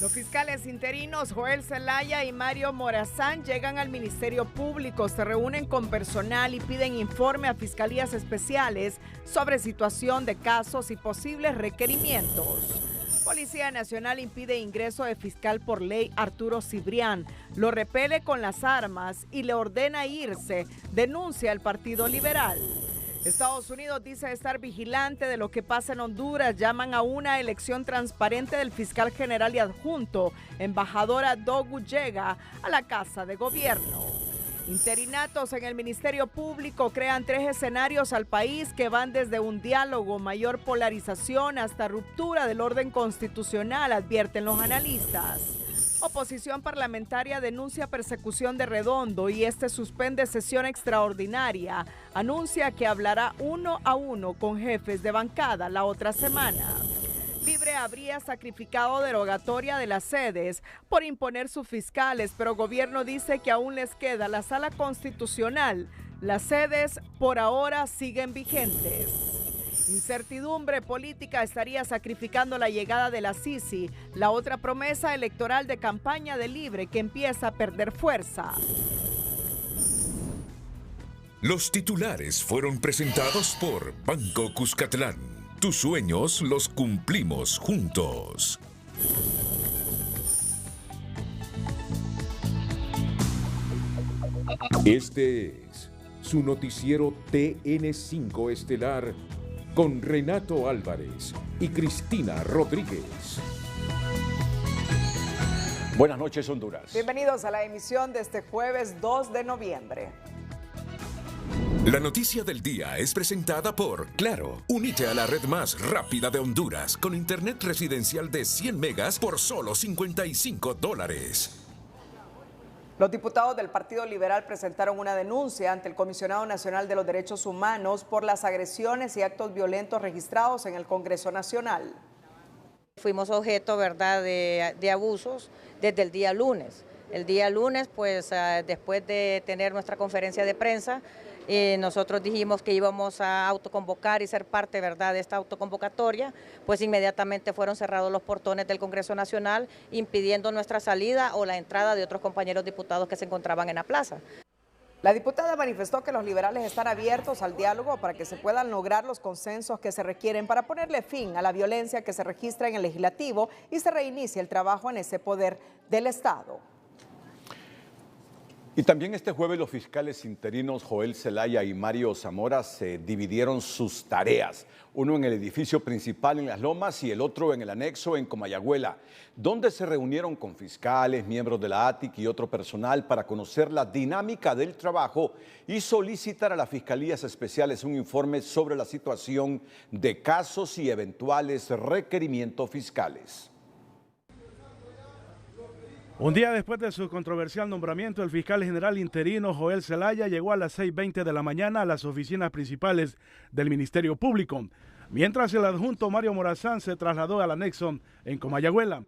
Los fiscales interinos Joel Zelaya y Mario Morazán llegan al Ministerio Público, se reúnen con personal y piden informe a fiscalías especiales sobre situación de casos y posibles requerimientos. Policía Nacional impide ingreso de fiscal por ley Arturo Cibrián, lo repele con las armas y le ordena irse, denuncia el Partido Liberal. Estados Unidos dice estar vigilante de lo que pasa en Honduras. Llaman a una elección transparente del fiscal general y adjunto. Embajadora Dogu llega a la Casa de Gobierno. Interinatos en el Ministerio Público crean 3 escenarios al país que van desde un diálogo, mayor polarización hasta ruptura del orden constitucional, advierten los analistas. Oposición parlamentaria denuncia persecución de Redondo y suspende sesión extraordinaria. Anuncia que hablará 1 a 1 con jefes de bancada la otra semana. Libre habría sacrificado derogatoria de las sedes por imponer sus fiscales, pero gobierno dice que aún les queda la sala constitucional. Las sedes por ahora siguen vigentes. Incertidumbre política estaría sacrificando la llegada de la Sisi, la otra promesa electoral de campaña de Libre que empieza a perder fuerza. Los titulares fueron presentados por Banco Cuscatlán. Tus sueños los cumplimos juntos. Este es su noticiero TN5 Estelar con Renato Álvarez y Cristina Rodríguez. Buenas noches, Honduras. Bienvenidos a la emisión de este jueves 2 de noviembre. La noticia del día es presentada por Claro. Únete a la red más rápida de Honduras con internet residencial de 100 megas por solo $55. Los diputados del Partido Liberal presentaron una denuncia ante el Comisionado Nacional de los Derechos Humanos por las agresiones y actos violentos registrados en el Congreso Nacional. Fuimos objeto, ¿verdad?, de abusos desde el día lunes. El día lunes, pues después de tener nuestra conferencia de prensa, nosotros dijimos que íbamos a autoconvocar y ser parte, ¿verdad?, de esta autoconvocatoria, pues inmediatamente fueron cerrados los portones del Congreso Nacional, impidiendo nuestra salida o la entrada de otros compañeros diputados que se encontraban en la plaza. La diputada manifestó que los liberales están abiertos al diálogo para que se puedan lograr los consensos que se requieren para ponerle fin a la violencia que se registra en el legislativo y se reinicie el trabajo en ese poder del Estado. Y también este jueves los fiscales interinos Joel Zelaya y Mario Zamora se dividieron sus tareas, uno en el edificio principal en Las Lomas y el otro en el anexo en Comayagüela, donde se reunieron con fiscales, miembros de la ATIC y otro personal para conocer la dinámica del trabajo y solicitar a las fiscalías especiales un informe sobre la situación de casos y eventuales requerimientos fiscales. Un día después de su controversial nombramiento, el fiscal general interino Joel Zelaya llegó a las 6:20 de la mañana a las oficinas principales del Ministerio Público, mientras el adjunto Mario Morazán se trasladó al anexo en Comayagüela.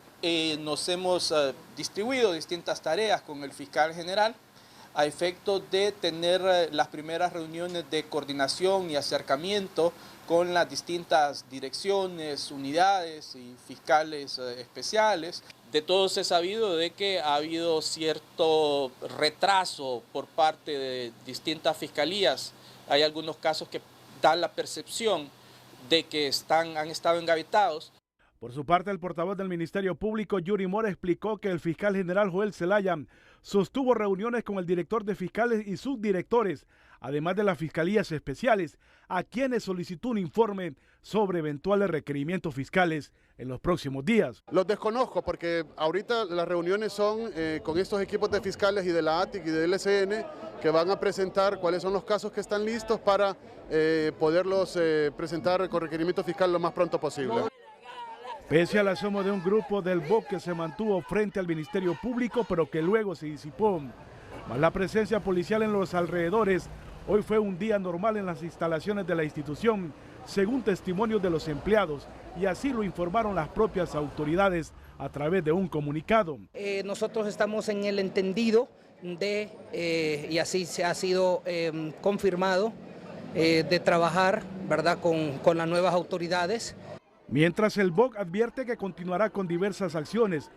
Nos hemos distribuido distintas tareas con el fiscal general a efecto de tener las primeras reuniones de coordinación y acercamiento con las distintas direcciones, unidades y fiscales especiales. De todos es sabido de que ha habido cierto retraso por parte de distintas fiscalías. Hay algunos casos que dan la percepción de que han estado engavetados. Por su parte, el portavoz del Ministerio Público, Yuri Mora, explicó que el fiscal general Joel Zelaya sostuvo reuniones con el director de fiscales y subdirectores, además de las fiscalías especiales, a quienes solicitó un informe sobre eventuales requerimientos fiscales en los próximos días. Los desconozco porque ahorita las reuniones son con estos equipos de fiscales y de la ATIC y del LCN que van a presentar cuáles son los casos que están listos para poderlos presentar con requerimiento fiscal lo más pronto posible. Pese al asomo de un grupo del BOC que se mantuvo frente al Ministerio Público, pero que luego se disipó, más la presencia policial en los alrededores, hoy fue un día normal en las instalaciones de la institución, según testimonios de los empleados, y así lo informaron las propias autoridades a través de un comunicado. Nosotros estamos en el entendido de, y así se ha sido confirmado, de trabajar, ¿verdad?, con las nuevas autoridades. Mientras el BOC advierte que continuará con diversas acciones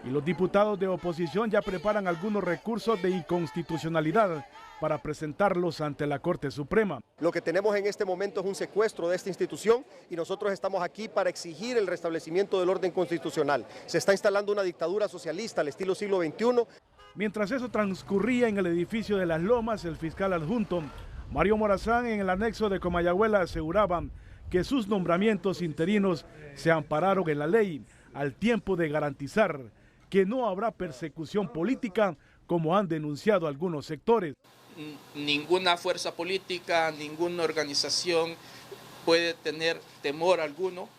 y los diputados de oposición ya preparan algunos recursos de inconstitucionalidad para presentarlos ante la Corte Suprema. Lo que tenemos en este momento es un secuestro de esta institución y nosotros estamos aquí para exigir el restablecimiento del orden constitucional. Se está instalando una dictadura socialista al estilo siglo XXI. Mientras eso transcurría en el edificio de Las Lomas, el fiscal adjunto Mario Morazán en el anexo de Comayagüela aseguraba que sus nombramientos interinos se ampararon en la ley al tiempo de garantizar que no habrá persecución política como han denunciado algunos sectores. Ninguna fuerza política, ninguna organización puede tener temor alguno,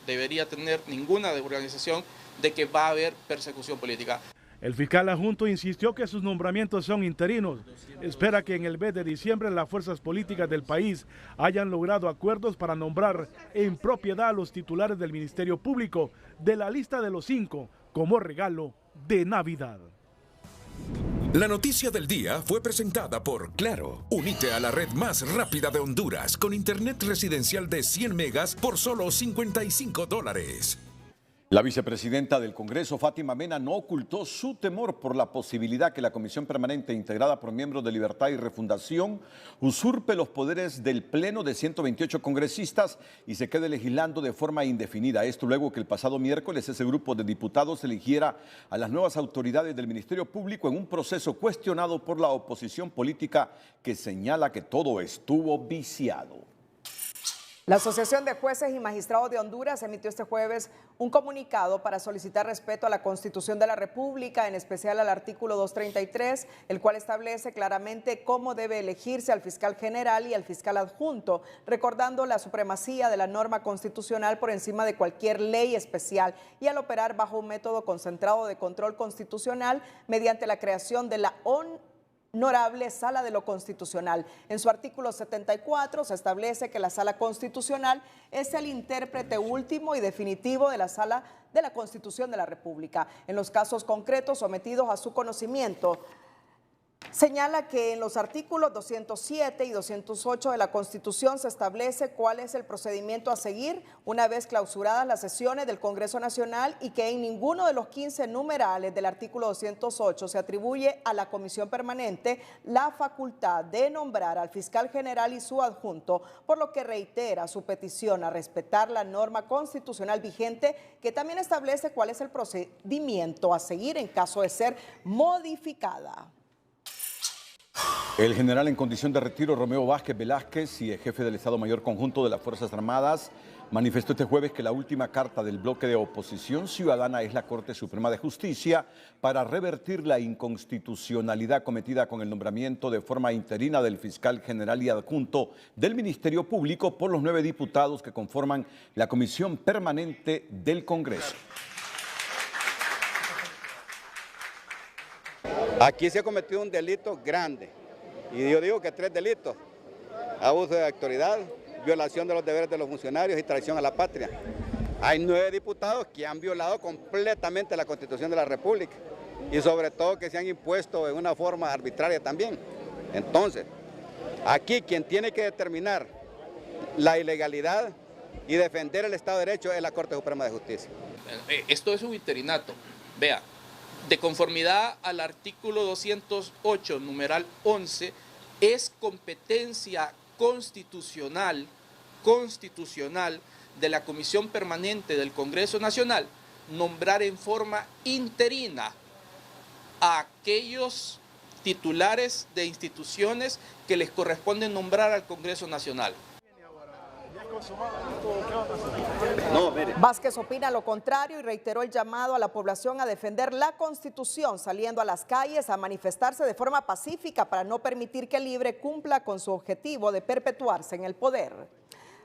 debería tener ninguna organización de que va a haber persecución política. El fiscal adjunto insistió que sus nombramientos son interinos. Espera que en el mes de diciembre las fuerzas políticas del país hayan logrado acuerdos para nombrar en propiedad a los titulares del Ministerio Público de la lista de los 5 como regalo de Navidad. La noticia del día fue presentada por Claro. Unite a la red más rápida de Honduras con internet residencial de 100 megas por solo $55. La vicepresidenta del Congreso, Fátima Mena, no ocultó su temor por la posibilidad que la comisión permanente integrada por miembros de Libertad y Refundación usurpe los poderes del Pleno de 128 congresistas y se quede legislando de forma indefinida. Esto luego que el pasado miércoles ese grupo de diputados eligiera a las nuevas autoridades del Ministerio Público en un proceso cuestionado por la oposición política que señala que todo estuvo viciado. La Asociación de Jueces y Magistrados de Honduras emitió este jueves un comunicado para solicitar respeto a la Constitución de la República, en especial al artículo 233, el cual establece claramente cómo debe elegirse al fiscal general y al fiscal adjunto, recordando la supremacía de la norma constitucional por encima de cualquier ley especial y al operar bajo un método concentrado de control constitucional mediante la creación de la Honorable Sala de lo Constitucional. En su artículo 74 se establece que la Sala Constitucional es el intérprete último y definitivo de la Sala de la Constitución de la República. En los casos concretos sometidos a su conocimiento, señala que en los artículos 207 y 208 de la Constitución se establece cuál es el procedimiento a seguir una vez clausuradas las sesiones del Congreso Nacional y que en ninguno de los 15 numerales del artículo 208 se atribuye a la Comisión Permanente la facultad de nombrar al fiscal general y su adjunto, por lo que reitera su petición a respetar la norma constitucional vigente que también establece cuál es el procedimiento a seguir en caso de ser modificada. El general en condición de retiro, Romeo Vázquez Velázquez, y el jefe del Estado Mayor Conjunto de las Fuerzas Armadas, manifestó este jueves que la última carta del bloque de oposición ciudadana es la Corte Suprema de Justicia para revertir la inconstitucionalidad cometida con el nombramiento de forma interina del fiscal general y adjunto del Ministerio Público por los 9 diputados que conforman la Comisión Permanente del Congreso. Aquí se ha cometido un delito grande, y yo digo que 3 delitos: abuso de autoridad, violación de los deberes de los funcionarios y traición a la patria. Hay 9 diputados que han violado completamente la Constitución de la República y sobre todo que se han impuesto en una forma arbitraria también. Entonces, aquí quien tiene que determinar la ilegalidad y defender el Estado de Derecho es la Corte Suprema de Justicia. Esto es un interinato, vea. De conformidad al artículo 208, numeral 11, es competencia constitucional de la Comisión Permanente del Congreso Nacional nombrar en forma interina a aquellos titulares de instituciones que les corresponde nombrar al Congreso Nacional. Vázquez opina lo contrario y reiteró el llamado a la población a defender la Constitución, saliendo a las calles a manifestarse de forma pacífica para no permitir que el Libre cumpla con su objetivo de perpetuarse en el poder.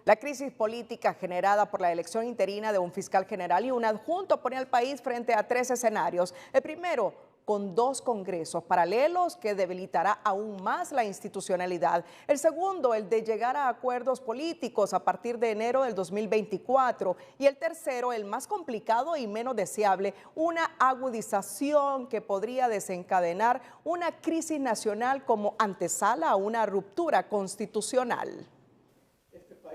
La crisis política generada por la elección interina de un fiscal general y un adjunto pone al país frente a 3 escenarios. El primero, con 2 congresos paralelos que debilitará aún más la institucionalidad. El segundo, el de llegar a acuerdos políticos a partir de enero del 2024. Y el tercero, el más complicado y menos deseable, una agudización que podría desencadenar una crisis nacional como antesala a una ruptura constitucional.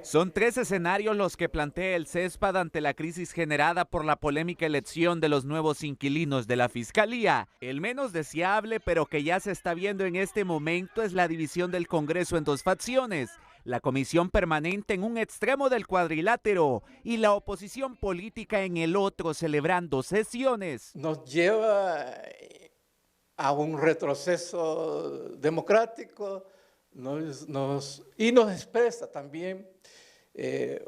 Son 3 escenarios los que plantea el CESPAD ante la crisis generada por la polémica elección de los nuevos inquilinos de la Fiscalía. El menos deseable, pero que ya se está viendo en este momento, es la división del Congreso en 2 facciones. La comisión permanente en un extremo del cuadrilátero y la oposición política en el otro, celebrando sesiones. Nos lleva a un retroceso democrático y nos expresa también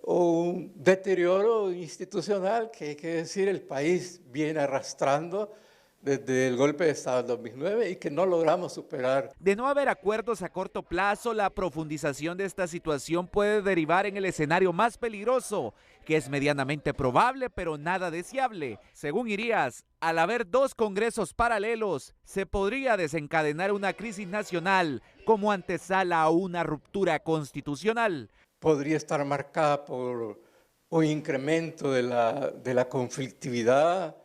un deterioro institucional que hay que decir el país viene arrastrando desde el golpe de Estado del 2009 y que no logramos superar. De no haber acuerdos a corto plazo, la profundización de esta situación puede derivar en el escenario más peligroso, que es medianamente probable pero nada deseable. Según Irías, al haber 2 congresos paralelos, se podría desencadenar una crisis nacional como antesala a una ruptura constitucional. Podría estar marcada por un incremento de la conflictividad,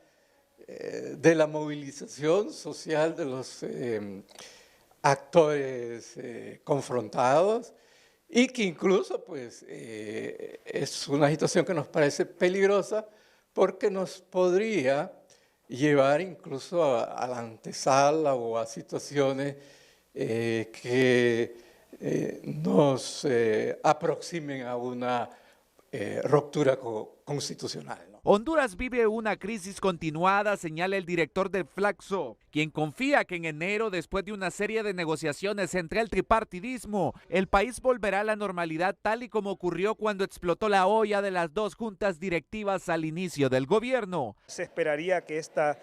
de la movilización social de los actores confrontados y que incluso pues, es una situación que nos parece peligrosa porque nos podría llevar incluso a la antesala o a situaciones que nos aproximen a una ruptura constitucional, ¿no? Honduras vive una crisis continuada, señala el director del Flaxo, quien confía que en enero, después de una serie de negociaciones entre el tripartidismo, el país volverá a la normalidad tal y como ocurrió cuando explotó la olla de las 2 juntas directivas al inicio del gobierno. Se esperaría que esta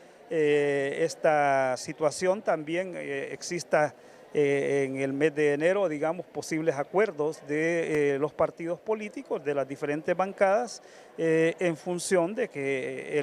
situación también exista en el mes de enero, digamos, posibles acuerdos de los partidos políticos, de las diferentes bancadas, en función de que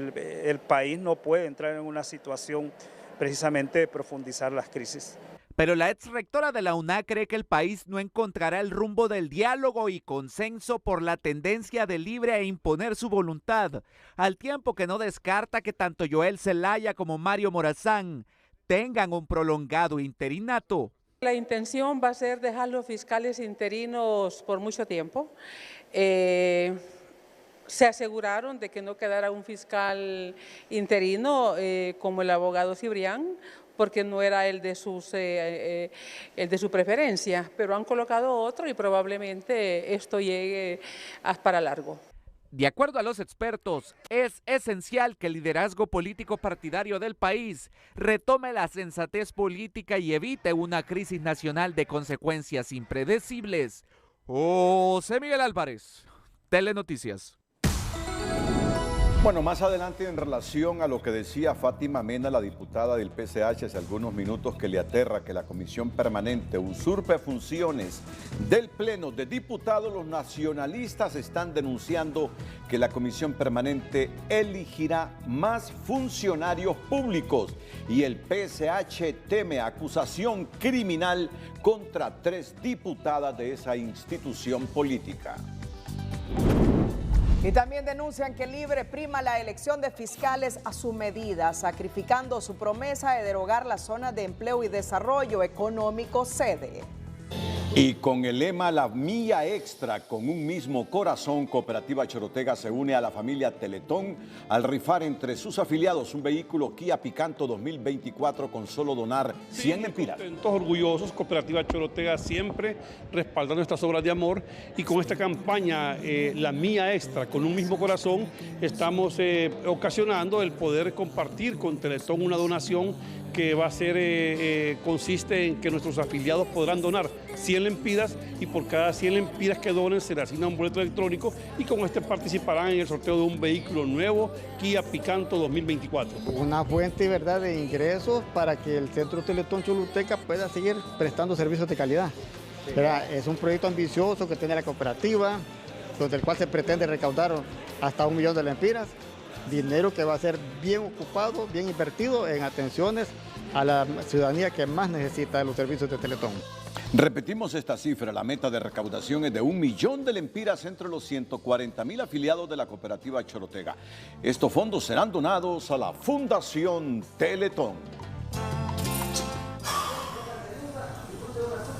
el país no puede entrar en una situación precisamente de profundizar las crisis. Pero la exrectora de la UNA cree que el país no encontrará el rumbo del diálogo y consenso por la tendencia de libre a imponer su voluntad, al tiempo que no descarta que tanto Joel Zelaya como Mario Morazán tengan un prolongado interinato. La intención va a ser dejar los fiscales interinos por mucho tiempo. Se aseguraron de que no quedara un fiscal interino como el abogado Cibrián, porque no era el de su preferencia, pero han colocado otro y probablemente esto llegue para largo. De acuerdo a los expertos, es esencial que el liderazgo político partidario del país retome la sensatez política y evite una crisis nacional de consecuencias impredecibles. José Miguel Álvarez, Telenoticias. Bueno, más adelante en relación a lo que decía Fátima Mena, la diputada del PCH, hace algunos minutos, que le aterra que la comisión permanente usurpe funciones del Pleno de Diputados, los nacionalistas están denunciando que la comisión permanente elegirá más funcionarios públicos y el PCH teme acusación criminal contra 3 diputadas de esa institución política. Y también denuncian que Libre prima la elección de fiscales a su medida, sacrificando su promesa de derogar las zonas de empleo y desarrollo económico sede. Y con el lema La Milla Extra, con un mismo corazón, Cooperativa Chorotega se une a la familia Teletón al rifar entre sus afiliados un vehículo Kia Picanto 2024 con solo donar 100 lempiras. Contentos, orgullosos, Cooperativa Chorotega siempre respaldando nuestras obras de amor y con esta campaña La Milla Extra, con un mismo corazón, estamos ocasionando el poder compartir con Teletón una donación que va a ser, consiste en que nuestros afiliados podrán donar 100 lempiras y por cada 100 lempiras que donen se les asigna un boleto electrónico y con este participarán en el sorteo de un vehículo nuevo Kia Picanto 2024. Una fuente, ¿verdad?, de ingresos para que el Centro Teletón Choluteca pueda seguir prestando servicios de calidad. Es un proyecto ambicioso que tiene la cooperativa, del cual se pretende recaudar hasta 1 millón de lempiras. Dinero que va a ser bien ocupado, bien invertido en atenciones a la ciudadanía que más necesita de los servicios de Teletón. Repetimos esta cifra, la meta de recaudación es de 1 millón de lempiras entre los 140,000 afiliados de la Cooperativa Chorotega. Estos fondos serán donados a la Fundación Teletón.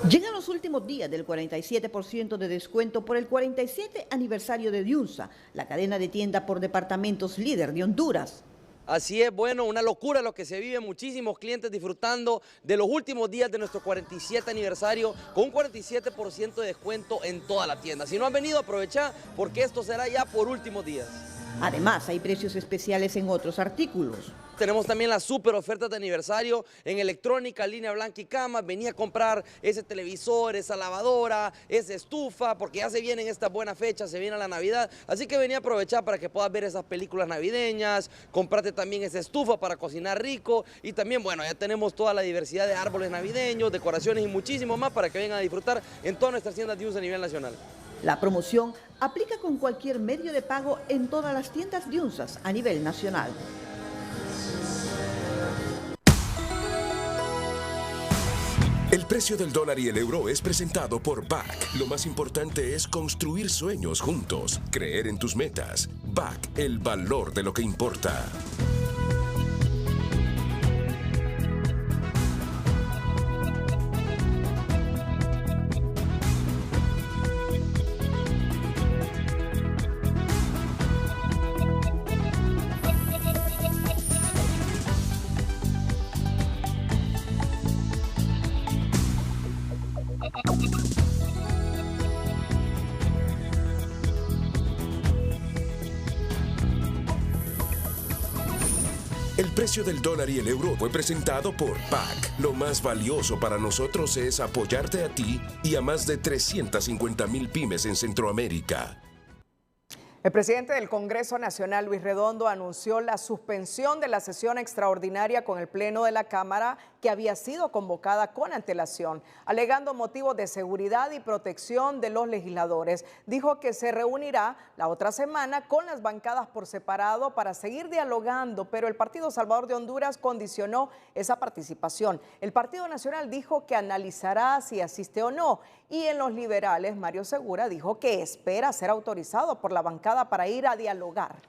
Llegan los últimos últimos días del 47% de descuento por el 47 aniversario de Diunsa, la cadena de tienda por departamentos líder de Honduras. Así es, bueno, una locura lo que se vive, muchísimos clientes disfrutando de los últimos días de nuestro 47 aniversario con un 47% de descuento en toda la tienda. Si no han venido, aprovechar porque esto será ya por últimos días. Además, hay precios especiales en otros artículos. Tenemos también las super ofertas de aniversario en electrónica, línea blanca y cama. Venía a comprar ese televisor, esa lavadora, esa estufa, porque ya se vienen estas buenas fechas, se viene la Navidad. Así que venía a aprovechar para que puedas ver esas películas navideñas, comprarte también esa estufa para cocinar rico. Y también, bueno, ya tenemos toda la diversidad de árboles navideños, decoraciones y muchísimo más para que vengan a disfrutar en todas nuestras tiendas de Diunsa a nivel nacional. La promoción aplica con cualquier medio de pago en todas las tiendas Diunsas a nivel nacional. El precio del dólar y el euro es presentado por BAC. Lo más importante es construir sueños juntos, creer en tus metas. BAC, el valor de lo que importa. El precio del dólar y el euro fue presentado por BAC. Lo más valioso para nosotros es apoyarte a ti y a más de 350,000 pymes en Centroamérica. El presidente del Congreso Nacional, Luis Redondo, anunció la suspensión de la sesión extraordinaria con el Pleno de la Cámara que había sido convocada con antelación, alegando motivos de seguridad y protección de los legisladores. Dijo que se reunirá la otra semana con las bancadas por separado para seguir dialogando, pero el Partido Salvador de Honduras condicionó esa participación. El Partido Nacional dijo que analizará si asiste o no, y en los liberales, Mario Segura dijo que espera ser autorizado por la bancada para ir a dialogar.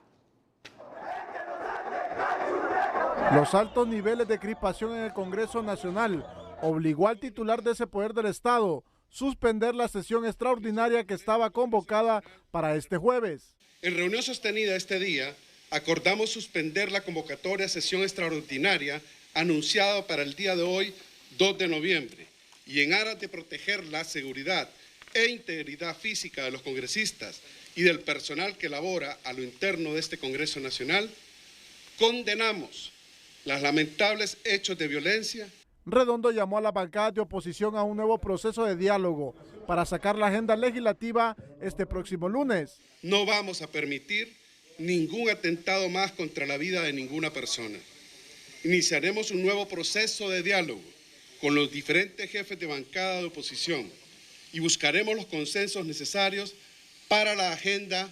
Los altos niveles de crispación en el Congreso Nacional obligó al titular de ese poder del Estado suspender la sesión extraordinaria que estaba convocada para este jueves. En reunión sostenida este día, acordamos suspender la convocatoria a sesión extraordinaria anunciada para el día de hoy, 2 de noviembre, y en aras de proteger la seguridad e integridad física de los congresistas y del personal que labora a lo interno de este Congreso Nacional, condenamos los lamentables hechos de violencia. Redondo llamó a la bancada de oposición a un nuevo proceso de diálogo para sacar la agenda legislativa este próximo lunes. No vamos a permitir ningún atentado más contra la vida de ninguna persona. Iniciaremos un nuevo proceso de diálogo con los diferentes jefes de bancada de oposición y buscaremos los consensos necesarios para la agenda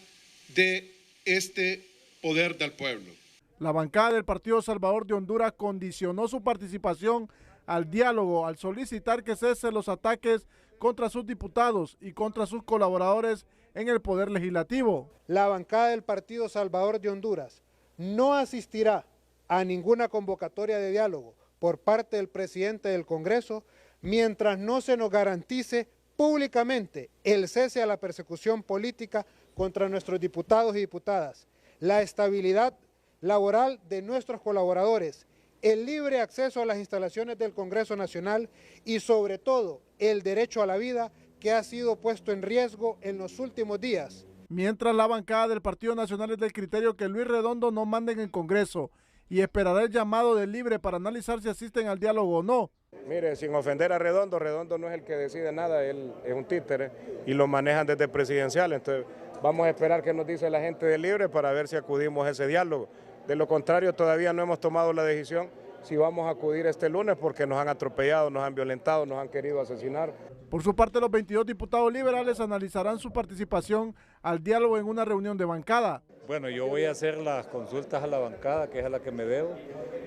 de este poder del pueblo. La bancada del Partido Salvador de Honduras condicionó su participación al diálogo al solicitar que cesen los ataques contra sus diputados y contra sus colaboradores en el Poder Legislativo. La bancada del Partido Salvador de Honduras no asistirá a ninguna convocatoria de diálogo por parte del presidente del Congreso mientras no se nos garantice públicamente el cese a la persecución política contra nuestros diputados y diputadas, la estabilidad laboral de nuestros colaboradores, el libre acceso a las instalaciones del Congreso Nacional y sobre todo el derecho a la vida que ha sido puesto en riesgo en los últimos días. Mientras la bancada del Partido Nacional es del criterio que Luis Redondo no mande en el Congreso y esperará el llamado del Libre para analizar si asisten al diálogo o no. Mire, sin ofender a Redondo, Redondo no es el que decide nada, él es un títere y lo manejan desde presidencial, entonces vamos a esperar qué nos dice la gente del Libre para ver si acudimos a ese diálogo. De lo contrario, todavía no hemos tomado la decisión si vamos a acudir este lunes porque nos han atropellado, nos han violentado, nos han querido asesinar. Por su parte, los 22 diputados liberales analizarán su participación al diálogo en una reunión de bancada. Bueno, yo voy a hacer las consultas a la bancada, que es a la que me debo,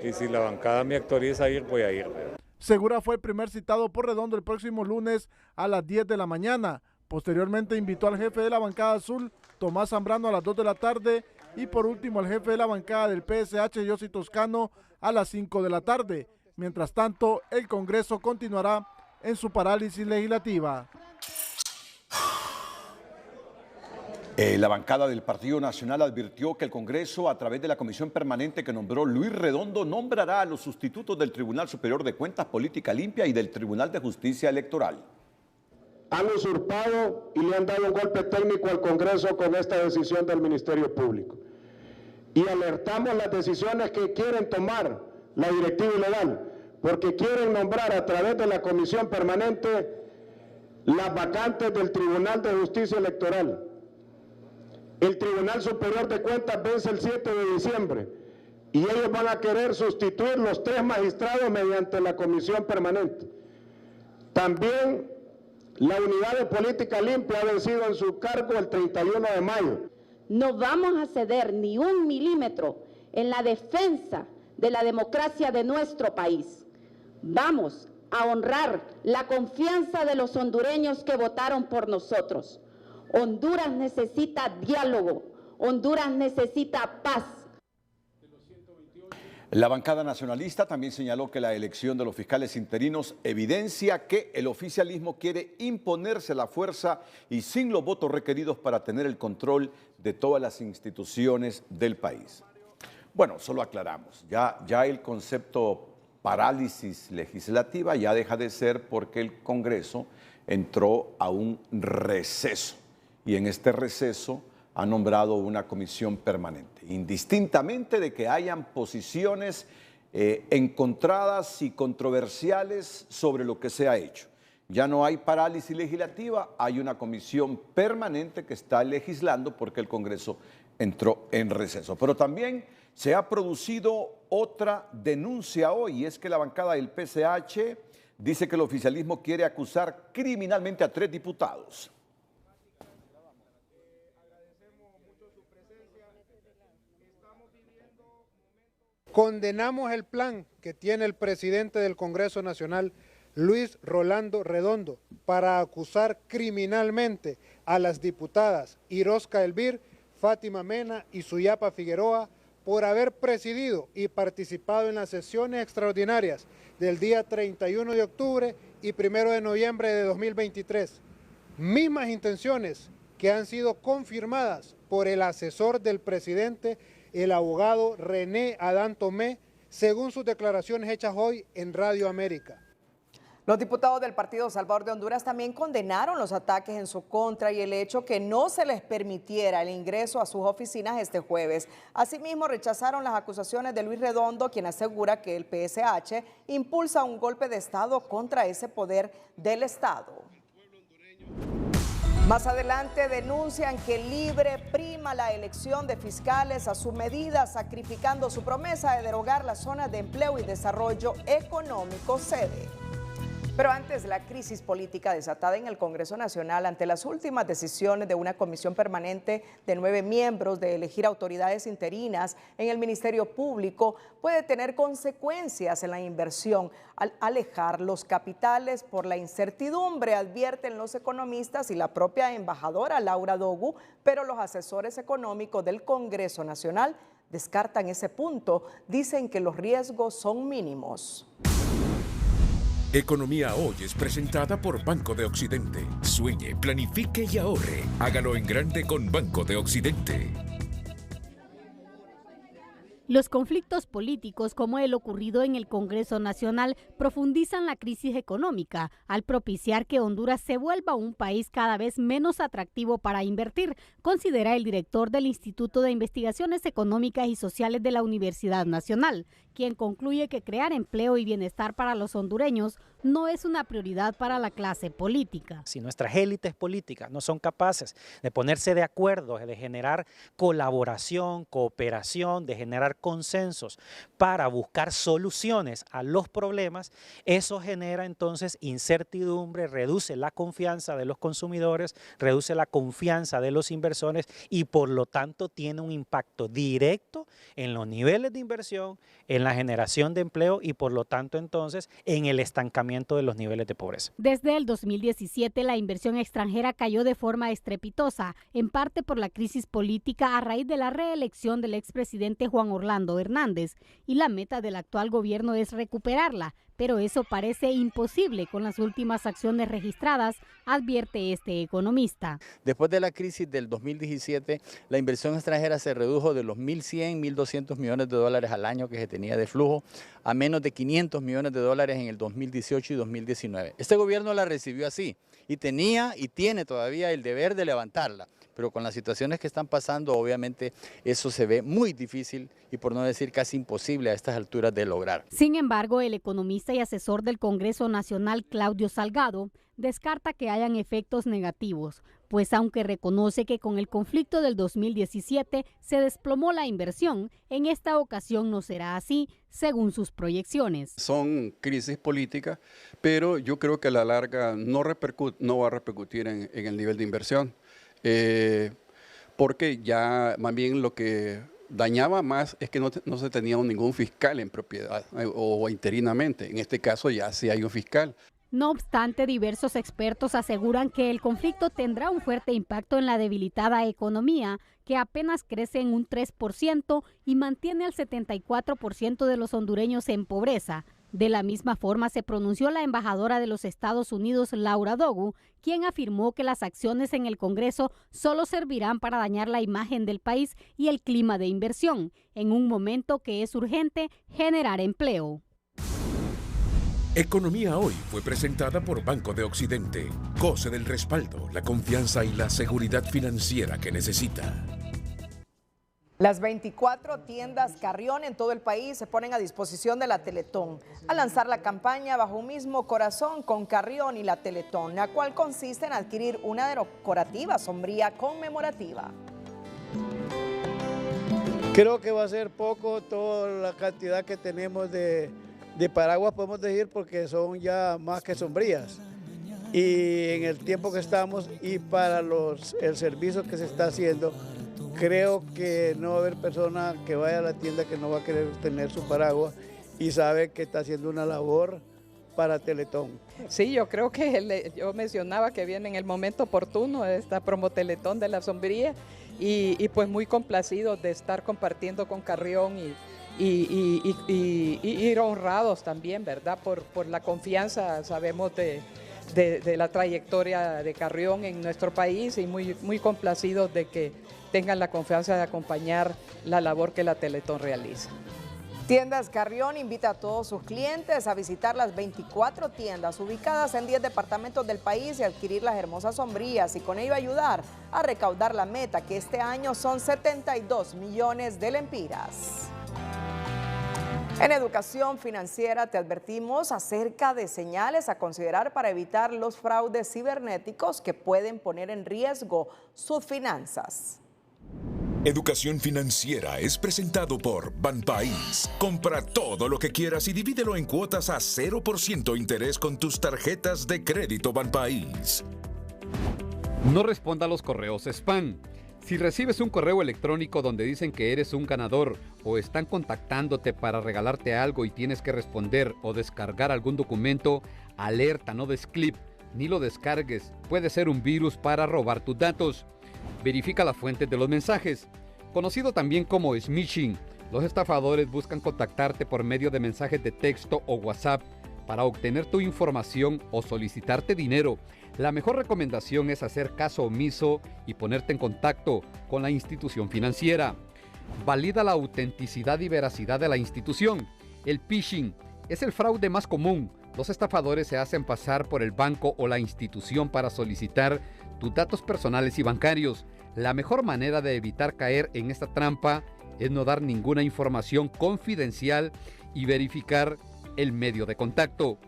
y si la bancada me autoriza a ir, voy a ir. Segura fue el primer citado por Redondo el próximo lunes a las 10 de la mañana. Posteriormente invitó al jefe de la bancada azul, Tomás Zambrano, a las 2 de la tarde y por último al jefe de la bancada del PSH, Yossi Toscano, a las 5 de la tarde. Mientras tanto, el Congreso continuará en su parálisis legislativa. La bancada del Partido Nacional advirtió que el Congreso, a través de la comisión permanente que nombró Luis Redondo, nombrará a los sustitutos del Tribunal Superior de Cuentas Política Limpia y del Tribunal de Justicia Electoral. Han usurpado y le han dado un golpe técnico al Congreso con esta decisión del Ministerio Público. Y alertamos las decisiones que quieren tomar la directiva ilegal, porque quieren nombrar a través de la comisión permanente las vacantes del Tribunal de Justicia Electoral. El Tribunal Superior de Cuentas vence el 7 de diciembre y ellos van a querer sustituir los 3 magistrados mediante la comisión permanente. También la Unidad de Política Limpia ha vencido en su cargo el 31 de mayo. No vamos a ceder ni 1 milímetro en la defensa de la democracia de nuestro país. Vamos a honrar la confianza de los hondureños que votaron por nosotros. Honduras necesita diálogo, Honduras necesita paz. La bancada nacionalista también señaló que la elección de los fiscales interinos evidencia que el oficialismo quiere imponerse la fuerza y sin los votos requeridos para tener el control de todas las instituciones del país. Bueno, solo aclaramos, ya el concepto parálisis legislativa ya deja de ser porque el Congreso entró a un receso y en este receso ha nombrado una comisión permanente, indistintamente de que hayan posiciones encontradas y controversiales sobre lo que se ha hecho. Ya no hay parálisis legislativa, hay una comisión permanente que está legislando porque el Congreso entró en receso. Pero también se ha producido otra denuncia hoy, y es que la bancada del PCH dice que el oficialismo quiere acusar criminalmente a 3 diputados. Condenamos el plan que tiene el presidente del Congreso Nacional, Luis Rolando Redondo, para acusar criminalmente a las diputadas Irosca Elvir, Fátima Mena y Suyapa Figueroa por haber presidido y participado en las sesiones extraordinarias del día 31 de octubre y 1 de noviembre de 2023. Mismas intenciones que han sido confirmadas por el asesor del presidente, el abogado René Adán Tomé, según sus declaraciones hechas hoy en Radio América. Los diputados del Partido Salvador de Honduras también condenaron los ataques en su contra y el hecho que no se les permitiera el ingreso a sus oficinas este jueves. Asimismo, rechazaron las acusaciones de Luis Redondo, quien asegura que el PSH impulsa un golpe de Estado contra ese poder del Estado. Más adelante denuncian que Libre prima la elección de fiscales a su medida, sacrificando su promesa de derogar las zonas de empleo y desarrollo económico sede. Pero antes, la crisis política desatada en el Congreso Nacional ante las últimas decisiones de una comisión permanente de 9 miembros de elegir autoridades interinas en el Ministerio Público puede tener consecuencias en la inversión al alejar los capitales por la incertidumbre, advierten los economistas y la propia embajadora Laura Dogu, pero los asesores económicos del Congreso Nacional descartan ese punto, dicen que los riesgos son mínimos. Economía Hoy es presentada por Banco de Occidente. Sueñe, planifique y ahorre. Hágalo en grande con Banco de Occidente. Los conflictos políticos, como el ocurrido en el Congreso Nacional, profundizan la crisis económica al propiciar que Honduras se vuelva un país cada vez menos atractivo para invertir, considera el director del Instituto de Investigaciones Económicas y Sociales de la Universidad Nacional, quien concluye que crear empleo y bienestar para los hondureños no es una prioridad para la clase política. Si nuestras élites políticas no son capaces de ponerse de acuerdo, de generar colaboración, cooperación, de generar consensos para buscar soluciones a los problemas, eso genera entonces incertidumbre, reduce la confianza de los consumidores, reduce la confianza de los inversores y por lo tanto tiene un impacto directo en los niveles de inversión, en la generación de empleo y por lo tanto entonces en el estancamiento de los niveles de pobreza. Desde el 2017 la inversión extranjera cayó de forma estrepitosa, en parte por la crisis política a raíz de la reelección del expresidente Juan Orlando Hernández, y la meta del actual gobierno es recuperarla, pero eso parece imposible con las últimas acciones registradas, advierte este economista. Después de la crisis del 2017, la inversión extranjera se redujo de los 1.100, 1.200 millones de dólares al año que se tenía de flujo a menos de 500 millones de dólares en el 2018 y 2019. Este gobierno la recibió así y tenía y tiene todavía el deber de levantarla. Pero con las situaciones que están pasando, obviamente eso se ve muy difícil y por no decir casi imposible a estas alturas de lograr. Sin embargo, el economista y asesor del Congreso Nacional, Claudio Salgado, descarta que hayan efectos negativos, pues aunque reconoce que con el conflicto del 2017 se desplomó la inversión, en esta ocasión no será así, según sus proyecciones. Son crisis políticas, pero yo creo que a la larga no va a repercutir en el nivel de inversión. Porque ya más bien lo que dañaba más es que no se tenía ningún fiscal en propiedad o interinamente. En este caso ya sí hay un fiscal. No obstante, diversos expertos aseguran que el conflicto tendrá un fuerte impacto en la debilitada economía, que apenas crece en un 3% y mantiene al 74% de los hondureños en pobreza. De la misma forma se pronunció la embajadora de los Estados Unidos, Laura Dogu, quien afirmó que las acciones en el Congreso solo servirán para dañar la imagen del país y el clima de inversión, en un momento que es urgente generar empleo. Economía Hoy fue presentada por Banco de Occidente. Goce del respaldo, la confianza y la seguridad financiera que necesita. Las 24 tiendas Carrión en todo el país se ponen a disposición de la Teletón al lanzar la campaña Bajo un mismo corazón con Carrión y la Teletón, la cual consiste en adquirir una decorativa sombría conmemorativa. Creo que va a ser poco toda la cantidad que tenemos de paraguas, podemos decir, porque son ya más que sombrías. Y en el tiempo que estamos y para el servicio que se está haciendo, creo que no va a haber persona que vaya a la tienda que no va a querer tener su paraguas y sabe que está haciendo una labor para Teletón. Sí, yo creo que yo mencionaba que viene en el momento oportuno esta promo Teletón de la sombría y pues muy complacidos de estar compartiendo con Carrión y ir honrados también, ¿verdad? Por la confianza, sabemos de la trayectoria de Carrión en nuestro país y muy complacidos de que tengan la confianza de acompañar la labor que la Teletón realiza. Tiendas Carrión invita a todos sus clientes a visitar las 24 tiendas ubicadas en 10 departamentos del país y adquirir las hermosas sombrías y con ello ayudar a recaudar la meta que este año son 72 millones de lempiras. En educación financiera te advertimos acerca de señales a considerar para evitar los fraudes cibernéticos que pueden poner en riesgo sus finanzas. Educación Financiera es presentado por Banpaís. Compra todo lo que quieras y divídelo en cuotas a 0% interés con tus tarjetas de crédito Banpaís. No responda a los correos spam. Si recibes un correo electrónico donde dicen que eres un ganador o están contactándote para regalarte algo y tienes que responder o descargar algún documento, alerta, no des clic ni lo descargues. Puede ser un virus para robar tus datos. Verifica la fuente de los mensajes. Conocido también como smishing, los estafadores buscan contactarte por medio de mensajes de texto o WhatsApp para obtener tu información o solicitarte dinero. La mejor recomendación es hacer caso omiso y ponerte en contacto con la institución financiera. Valida la autenticidad y veracidad de la institución. El phishing es el fraude más común. Los estafadores se hacen pasar por el banco o la institución para solicitar tus datos personales y bancarios. La mejor manera de evitar caer en esta trampa es no dar ninguna información confidencial y verificar el medio de contacto.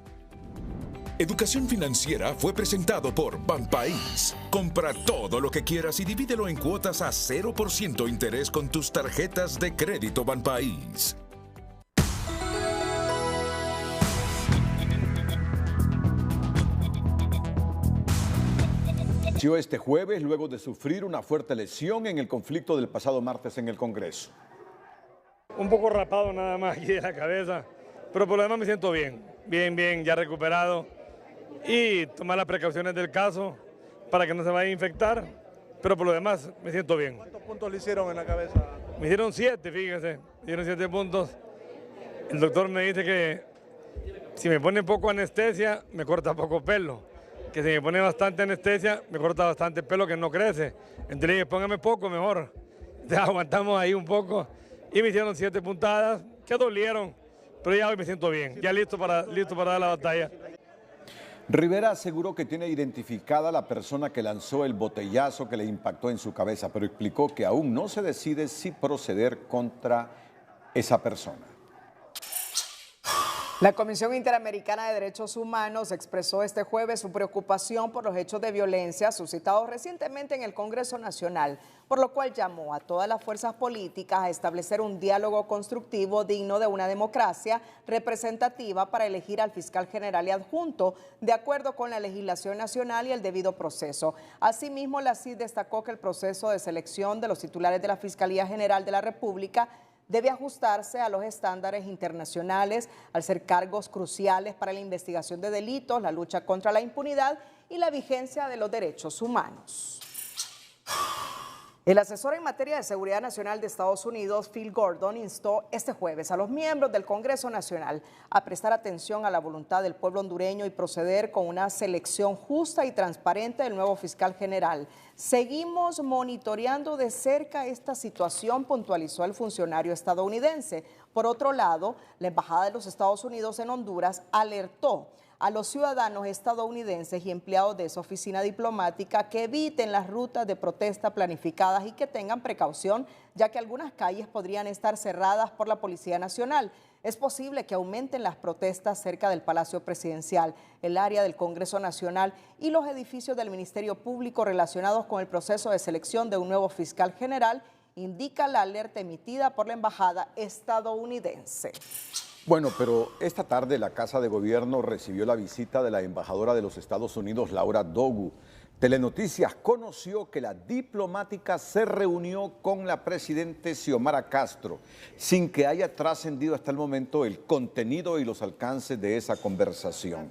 Educación Financiera fue presentado por Banpaís. Compra todo lo que quieras y divídelo en cuotas a 0% interés con tus tarjetas de crédito Banpaís. Este jueves, luego de sufrir una fuerte lesión en el conflicto del pasado martes en el Congreso. Un poco rapado nada más aquí de la cabeza, pero por lo demás me siento bien, ya recuperado y tomar las precauciones del caso para que no se vaya a infectar, pero por lo demás me siento bien. ¿Cuántos puntos le hicieron en la cabeza? Me hicieron 7, fíjese, me hicieron 7 puntos. El doctor me dice Si me pone poco anestesia, me corta poco pelo. Que si me pone bastante anestesia, me corta bastante pelo que no crece. Entonces le dije, póngame poco mejor. Entonces aguantamos ahí un poco y me hicieron 7 puntadas que dolieron, pero ya hoy me siento bien, ya listo para dar la batalla. Rivera aseguró que tiene identificada la persona que lanzó el botellazo que le impactó en su cabeza, pero explicó que aún no se decide si proceder contra esa persona. La Comisión Interamericana de Derechos Humanos expresó este jueves su preocupación por los hechos de violencia suscitados recientemente en el Congreso Nacional, por lo cual llamó a todas las fuerzas políticas a establecer un diálogo constructivo digno de una democracia representativa para elegir al fiscal general y adjunto, de acuerdo con la legislación nacional y el debido proceso. Asimismo, la CID destacó que el proceso de selección de los titulares de la Fiscalía General de la República debe ajustarse a los estándares internacionales al ser cargos cruciales para la investigación de delitos, la lucha contra la impunidad y la vigencia de los derechos humanos. El asesor en materia de seguridad nacional de Estados Unidos, Phil Gordon, instó este jueves a los miembros del Congreso Nacional a prestar atención a la voluntad del pueblo hondureño y proceder con una selección justa y transparente del nuevo fiscal general. Seguimos monitoreando de cerca esta situación, puntualizó el funcionario estadounidense. Por otro lado, la Embajada de los Estados Unidos en Honduras alertó a los ciudadanos estadounidenses y empleados de esa oficina diplomática que eviten las rutas de protesta planificadas y que tengan precaución, ya que algunas calles podrían estar cerradas por la Policía Nacional. Es posible que aumenten las protestas cerca del Palacio Presidencial, el área del Congreso Nacional y los edificios del Ministerio Público relacionados con el proceso de selección de un nuevo fiscal general, indica la alerta emitida por la Embajada estadounidense. Bueno, pero esta tarde la Casa de Gobierno recibió la visita de la embajadora de los Estados Unidos, Laura Dogu. Telenoticias conoció que la diplomática se reunió con la presidenta Xiomara Castro, sin que haya trascendido hasta el momento el contenido y los alcances de esa conversación.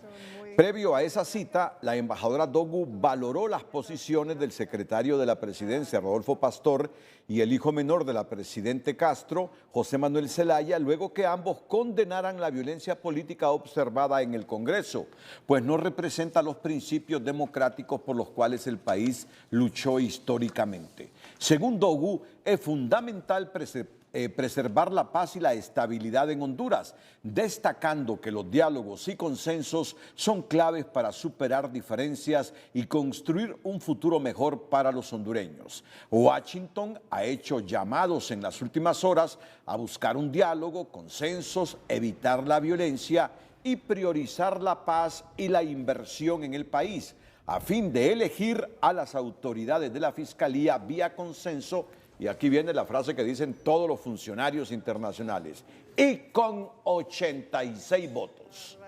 Previo a esa cita, la embajadora Dogu valoró las posiciones del secretario de la presidencia, Rodolfo Pastor, y el hijo menor de la presidenta Castro, José Manuel Zelaya, luego que ambos condenaran la violencia política observada en el Congreso, pues no representa los principios democráticos por los cuales el país luchó históricamente. Según Dogu, es fundamental preservar la paz y la estabilidad en Honduras, destacando que los diálogos y consensos son claves para superar diferencias y construir un futuro mejor para los hondureños. Washington ha hecho llamados en las últimas horas a buscar un diálogo, consensos, evitar la violencia y priorizar la paz y la inversión en el país, a fin de elegir a las autoridades de la Fiscalía vía consenso. Y aquí viene la frase que dicen todos los funcionarios internacionales. Y con 86 votos.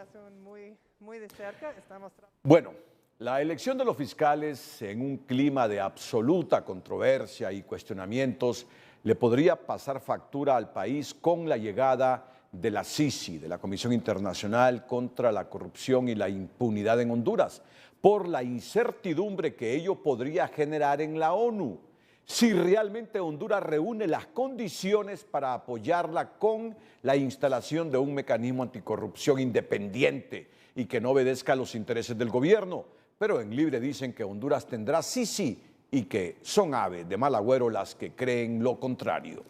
Bueno, la elección de los fiscales en un clima de absoluta controversia y cuestionamientos le podría pasar factura al país con la llegada de la CICI, de la Comisión Internacional contra la Corrupción y la Impunidad en Honduras, por la incertidumbre que ello podría generar en la ONU. Si realmente Honduras reúne las condiciones para apoyarla con la instalación de un mecanismo anticorrupción independiente y que no obedezca a los intereses del gobierno. Pero en Libre dicen que Honduras tendrá sí y que son aves de mal agüero las que creen lo contrario.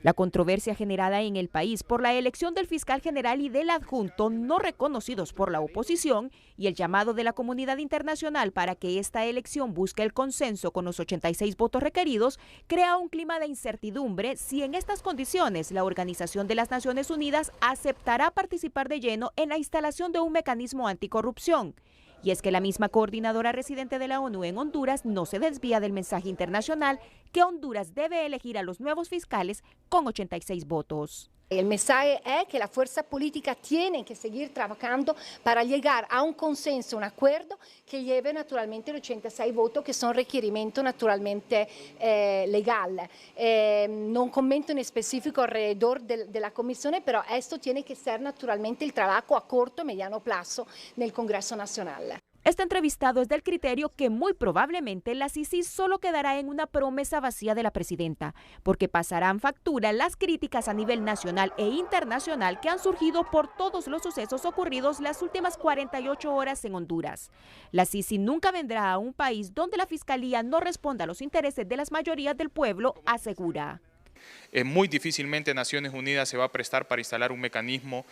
La controversia generada en el país por la elección del fiscal general y del adjunto no reconocidos por la oposición y el llamado de la comunidad internacional para que esta elección busque el consenso con los 86 votos requeridos crea un clima de incertidumbre si en estas condiciones la Organización de las Naciones Unidas aceptará participar de lleno en la instalación de un mecanismo anticorrupción. Y es que la misma coordinadora residente de la ONU en Honduras no se desvía del mensaje internacional que Honduras debe elegir a los nuevos fiscales con 86 votos. El mensaje es que las fuerzas políticas tienen que seguir trabajando para llegar a un consenso, un acuerdo que lleve naturalmente los 86 votos, que son requerimiento naturalmente legal. No comento en específico alrededor de la comisión, pero esto tiene que ser naturalmente el trabajo a corto y mediano plazo del Congreso Nacional. Este entrevistado es del criterio que muy probablemente la Sisi solo quedará en una promesa vacía de la presidenta, porque pasarán factura las críticas a nivel nacional e internacional que han surgido por todos los sucesos ocurridos las últimas 48 horas en Honduras. La Sisi nunca vendrá a un país donde la Fiscalía no responda a los intereses de las mayorías del pueblo, asegura. Muy difícilmente Naciones Unidas se va a prestar para instalar un mecanismo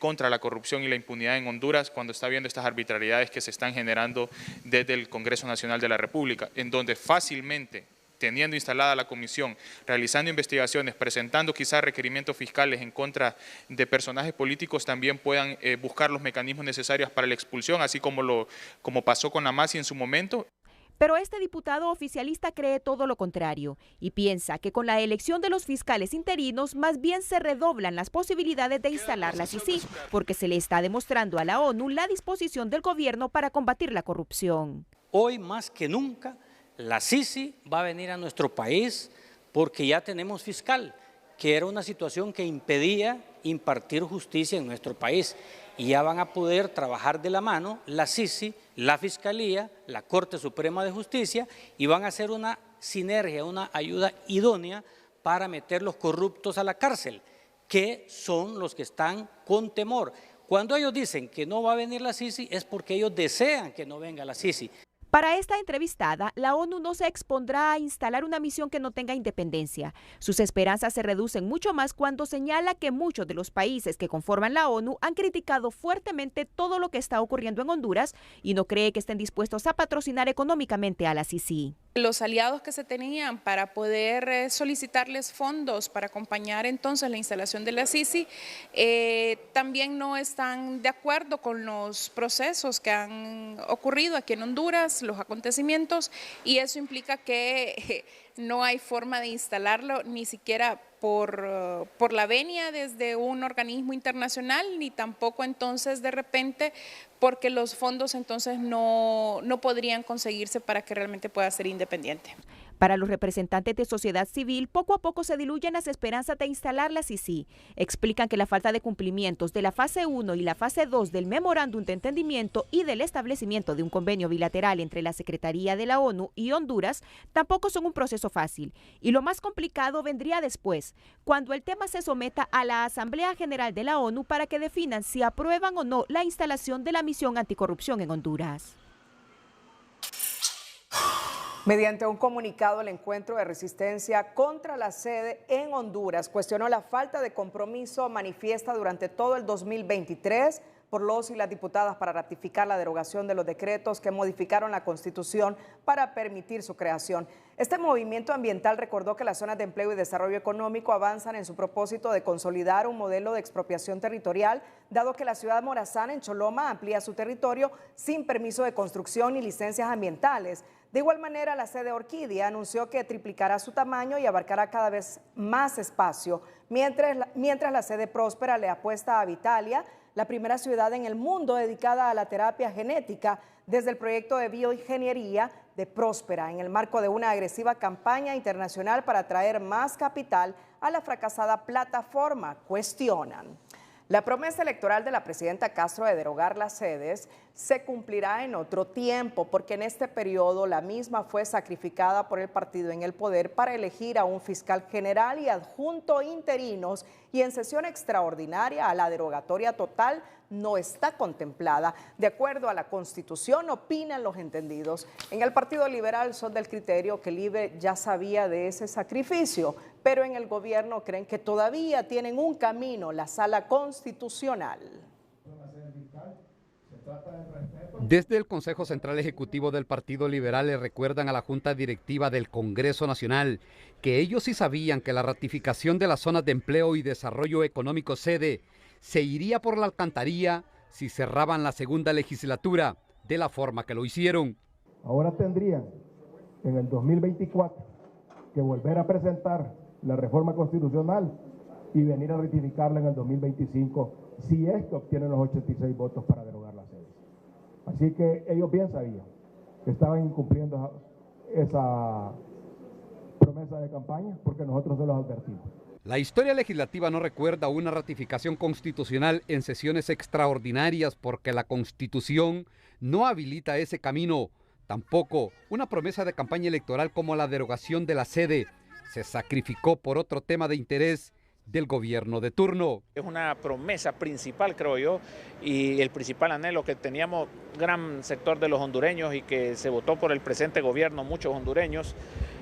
contra la corrupción y la impunidad en Honduras cuando está viendo estas arbitrariedades que se están generando desde el Congreso Nacional de la República, en donde fácilmente, teniendo instalada la comisión, realizando investigaciones, presentando quizás requerimientos fiscales en contra de personajes políticos, también puedan buscar los mecanismos necesarios para la expulsión, así como pasó con la Masi en su momento. Pero este diputado oficialista cree todo lo contrario y piensa que con la elección de los fiscales interinos más bien se redoblan las posibilidades de instalar la Sisi, porque se le está demostrando a la ONU la disposición del gobierno para combatir la corrupción. Hoy más que nunca la Sisi va a venir a nuestro país porque ya tenemos fiscal, que era una situación que impedía impartir justicia en nuestro país. Y ya van a poder trabajar de la mano la Sisi, la Fiscalía, la Corte Suprema de Justicia y van a hacer una sinergia, una ayuda idónea para meter los corruptos a la cárcel, que son los que están con temor. Cuando ellos dicen que no va a venir la Sisi es porque ellos desean que no venga la Sisi. Para esta entrevistada, la ONU no se expondrá a instalar una misión que no tenga independencia. Sus esperanzas se reducen mucho más cuando señala que muchos de los países que conforman la ONU han criticado fuertemente todo lo que está ocurriendo en Honduras y no cree que estén dispuestos a patrocinar económicamente a la Sisi. Los aliados que se tenían para poder solicitarles fondos para acompañar entonces la instalación de la Sisi también no están de acuerdo con los procesos que han ocurrido aquí en Honduras, los acontecimientos, y eso implica que no hay forma de instalarlo ni siquiera por la venia desde un organismo internacional, ni tampoco entonces de repente porque los fondos entonces no podrían conseguirse para que realmente pueda ser independiente. Para los representantes de sociedad civil, poco a poco se diluyen las esperanzas de instalar la Sisi. Explican que la falta de cumplimientos de la fase 1 y la fase 2 del memorándum de entendimiento y del establecimiento de un convenio bilateral entre la Secretaría de la ONU y Honduras tampoco son un proceso fácil. Y lo más complicado vendría después, cuando el tema se someta a la Asamblea General de la ONU para que definan si aprueban o no la instalación de la misión anticorrupción en Honduras. Mediante un comunicado, el Encuentro de Resistencia contra la Sede en Honduras cuestionó la falta de compromiso manifiesta durante todo el 2023 por los y las diputadas para ratificar la derogación de los decretos que modificaron la Constitución para permitir su creación. Este movimiento ambiental recordó que las zonas de empleo y desarrollo económico avanzan en su propósito de consolidar un modelo de expropiación territorial, dado que la ciudad Morazán en Choloma amplía su territorio sin permiso de construcción ni licencias ambientales. De igual manera, la sede Orquídea anunció que triplicará su tamaño y abarcará cada vez más espacio, mientras la sede Próspera le apuesta a Vitalia, la primera ciudad en el mundo dedicada a la terapia genética, desde el proyecto de bioingeniería de Próspera, en el marco de una agresiva campaña internacional para atraer más capital a la fracasada plataforma, cuestionan. La promesa electoral de la presidenta Castro de derogar las sedes se cumplirá en otro tiempo, porque en este periodo la misma fue sacrificada por el partido en el poder para elegir a un fiscal general y adjunto interinos, y en sesión extraordinaria a la derogatoria total no está contemplada. De acuerdo a la Constitución, opinan los entendidos. En el Partido Liberal son del criterio que el IBE ya sabía de ese sacrificio, pero en el gobierno creen que todavía tienen un camino, la Sala Constitucional. Desde el Consejo Central Ejecutivo del Partido Liberal le recuerdan a la Junta Directiva del Congreso Nacional que ellos sí sabían que la ratificación de las zonas de empleo y desarrollo económico sede se iría por la alcantarilla si cerraban la segunda legislatura de la forma que lo hicieron. Ahora tendrían en el 2024 que volver a presentar la reforma constitucional y venir a ratificarla en el 2025 si es que obtienen los 86 votos para derogar las sedes. Así que ellos bien sabían que estaban incumpliendo esa promesa de campaña porque nosotros se los advertimos. La historia legislativa no recuerda una ratificación constitucional en sesiones extraordinarias porque la Constitución no habilita ese camino. Tampoco una promesa de campaña electoral como la derogación de la sede se sacrificó por otro tema de interés del gobierno de turno. Es una promesa principal, creo yo, y el principal anhelo que teníamos gran sector de los hondureños y que se votó por el presente gobierno, muchos hondureños,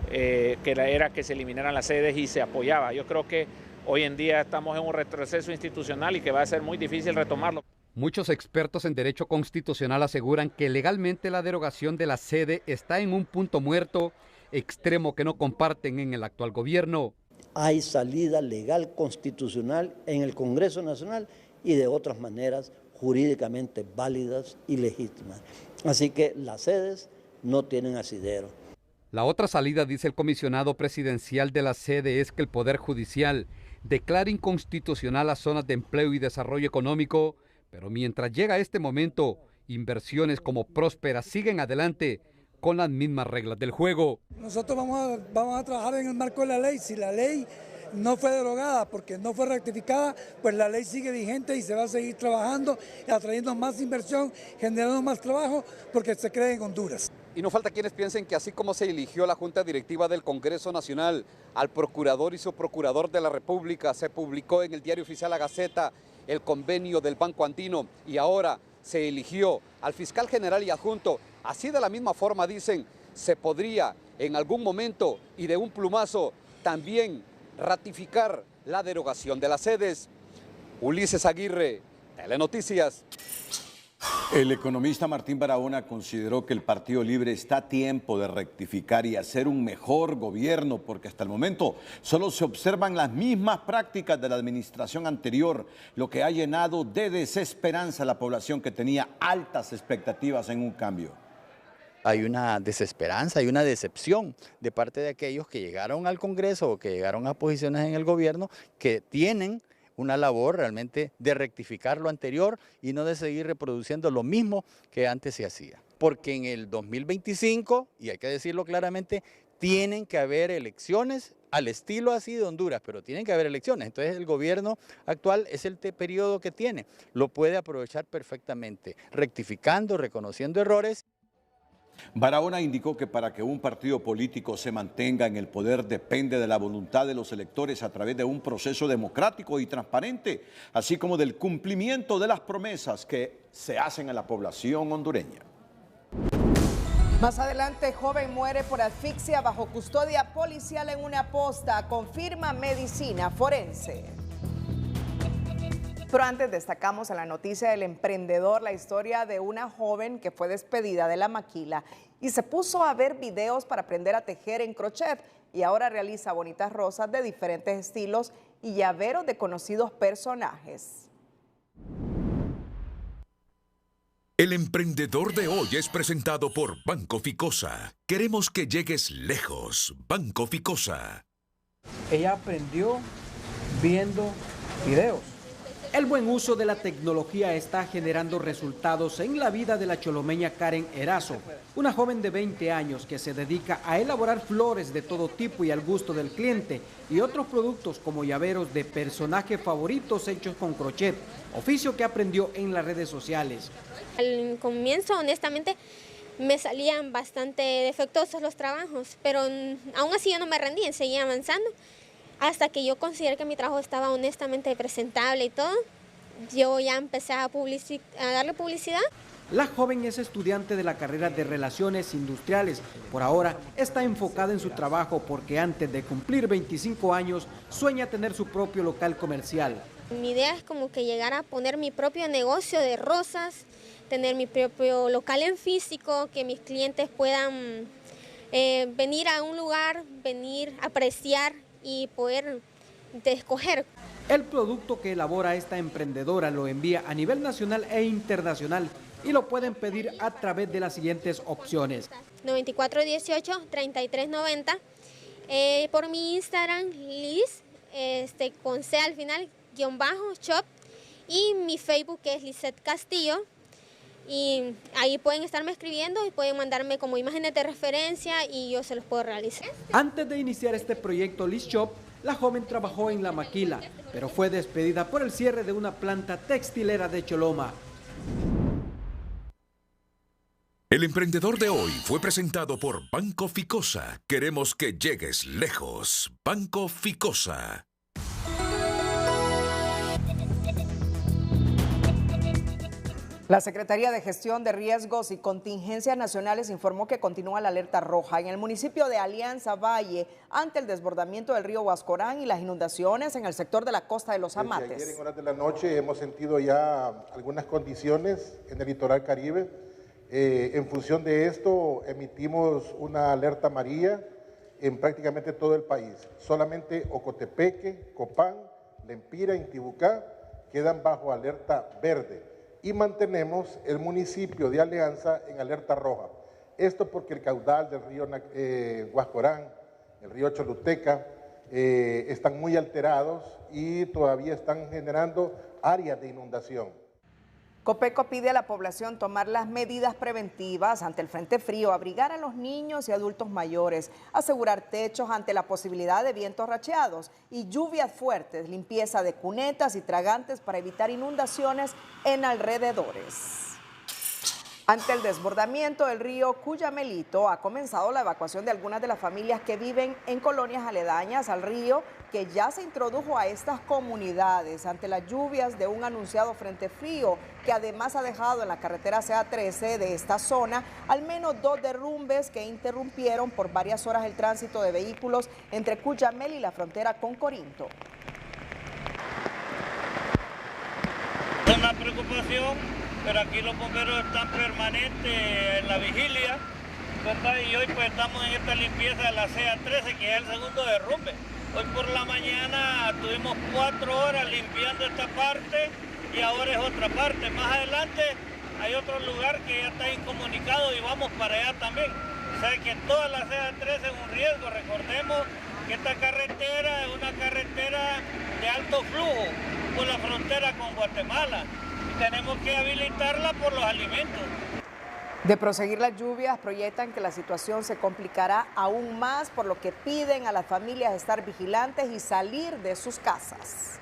que era que se eliminaran las sedes y se apoyaba. Yo creo que hoy en día estamos en un retroceso institucional y que va a ser muy difícil retomarlo. Muchos expertos en derecho constitucional aseguran que legalmente la derogación de la sede está en un punto muerto, extremo que no comparten en el actual gobierno. Hay salida legal constitucional en el Congreso Nacional y de otras maneras jurídicamente válidas y legítimas. Así que las sedes no tienen asidero. La otra salida, dice el comisionado presidencial de la sede, es que el Poder Judicial declare inconstitucional las zonas de empleo y desarrollo económico, pero mientras llega este momento, inversiones como Próspera siguen adelante con las mismas reglas del juego. Nosotros vamos a trabajar en el marco de la ley. Si la ley no fue derogada porque no fue rectificada, pues la ley sigue vigente y se va a seguir trabajando, atrayendo más inversión, generando más trabajo, porque se cree en Honduras. Y no falta quienes piensen que así como se eligió la Junta Directiva del Congreso Nacional, al Procurador y Subprocurador de la República, se publicó en el Diario Oficial La Gaceta el convenio del Banco Andino y ahora se eligió al Fiscal General y Adjunto, así de la misma forma dicen, se podría en algún momento y de un plumazo también ratificar la derogación de las sedes. Ulises Aguirre, Telenoticias. El economista Martín Barahona consideró que el Partido Libre está a tiempo de rectificar y hacer un mejor gobierno, porque hasta el momento solo se observan las mismas prácticas de la administración anterior, lo que ha llenado de desesperanza a la población que tenía altas expectativas en un cambio. Hay una desesperanza, hay una decepción de parte de aquellos que llegaron al Congreso o que llegaron a posiciones en el gobierno que tienen una labor realmente de rectificar lo anterior y no de seguir reproduciendo lo mismo que antes se hacía. Porque en el 2025, y hay que decirlo claramente, tienen que haber elecciones al estilo así de Honduras, pero tienen que haber elecciones. Entonces el gobierno actual es el periodo que tiene, lo puede aprovechar perfectamente, rectificando, reconociendo errores. Barahona indicó que para que un partido político se mantenga en el poder depende de la voluntad de los electores a través de un proceso democrático y transparente, así como del cumplimiento de las promesas que se hacen a la población hondureña. Más adelante, joven muere por asfixia bajo custodia policial en una posta, confirma medicina forense. Pero antes destacamos en la noticia del emprendedor la historia de una joven que fue despedida de la maquila y se puso a ver videos para aprender a tejer en crochet y ahora realiza bonitas rosas de diferentes estilos y llaveros de conocidos personajes. El emprendedor de hoy es presentado por Banco Ficosa. Queremos que llegues lejos. Banco Ficosa. Ella aprendió viendo videos. El buen uso de la tecnología está generando resultados en la vida de la cholomeña Karen Erazo, una joven de 20 años que se dedica a elaborar flores de todo tipo y al gusto del cliente y otros productos como llaveros de personajes favoritos hechos con crochet, oficio que aprendió en las redes sociales. Al comienzo, honestamente, me salían bastante defectuosos los trabajos, pero aún así yo no me rendí, seguía avanzando. Hasta que yo consideré que mi trabajo estaba honestamente presentable y todo, yo ya empecé a darle publicidad. La joven es estudiante de la carrera de Relaciones Industriales. Por ahora está enfocada en su trabajo porque antes de cumplir 25 años sueña tener su propio local comercial. Mi idea es como que llegar a poner mi propio negocio de rosas, tener mi propio local en físico, que mis clientes puedan venir a un lugar, venir a apreciar y poder escoger. El producto que elabora esta emprendedora lo envía a nivel nacional e internacional y lo pueden pedir a través de las siguientes opciones. 9418-3390, por mi Instagram, Liz, con C al final, _shop, y mi Facebook que es Lizeth Castillo. Y ahí pueden estarme escribiendo y pueden mandarme como imágenes de referencia y yo se los puedo realizar. Antes de iniciar este proyecto Liz Shop, la joven trabajó en la maquila, pero fue despedida por el cierre de una planta textilera de Choloma. El emprendedor de hoy fue presentado por Banco Ficosa. Queremos que llegues lejos. Banco Ficosa. La Secretaría de Gestión de Riesgos y Contingencias Nacionales informó que continúa la alerta roja en el municipio de Alianza Valle ante el desbordamiento del río Huascorán y las inundaciones en el sector de la costa de los Amates. Desde ayer en horas de la noche hemos sentido ya algunas condiciones en el litoral Caribe. En función de esto emitimos una alerta amarilla en prácticamente todo el país. Solamente Ocotepeque, Copán, Lempira, Intibucá quedan bajo alerta verde. Y mantenemos el municipio de Alianza en alerta roja. Esto porque el caudal del río Huascorán, el río Choluteca, están muy alterados y todavía están generando áreas de inundación. Copeco pide a la población tomar las medidas preventivas ante el frente frío, abrigar a los niños y adultos mayores, asegurar techos ante la posibilidad de vientos racheados y lluvias fuertes, limpieza de cunetas y tragantes para evitar inundaciones en alrededores. Ante el desbordamiento del río Cuyamelito, ha comenzado la evacuación de algunas de las familias que viven en colonias aledañas al río, que ya se introdujo a estas comunidades ante las lluvias de un anunciado frente frío, que además ha dejado en la carretera CA13 de esta zona al menos 2 derrumbes que interrumpieron por varias horas el tránsito de vehículos entre Cuyamel y la frontera con Corinto. Es una preocupación, pero aquí los bomberos están permanentes en la vigilia, ¿verdad? Y hoy pues estamos en esta limpieza de la CA13, que es el segundo derrumbe. Hoy por la mañana tuvimos 4 horas limpiando esta parte y ahora es otra parte. Más adelante hay otro lugar que ya está incomunicado y vamos para allá también. O sea que toda la CA13 es un riesgo. Recordemos que esta carretera es una carretera de alto flujo por la frontera con Guatemala. Tenemos que habilitarla por los alimentos. De proseguir las lluvias, proyectan que la situación se complicará aún más, por lo que piden a las familias estar vigilantes y salir de sus casas.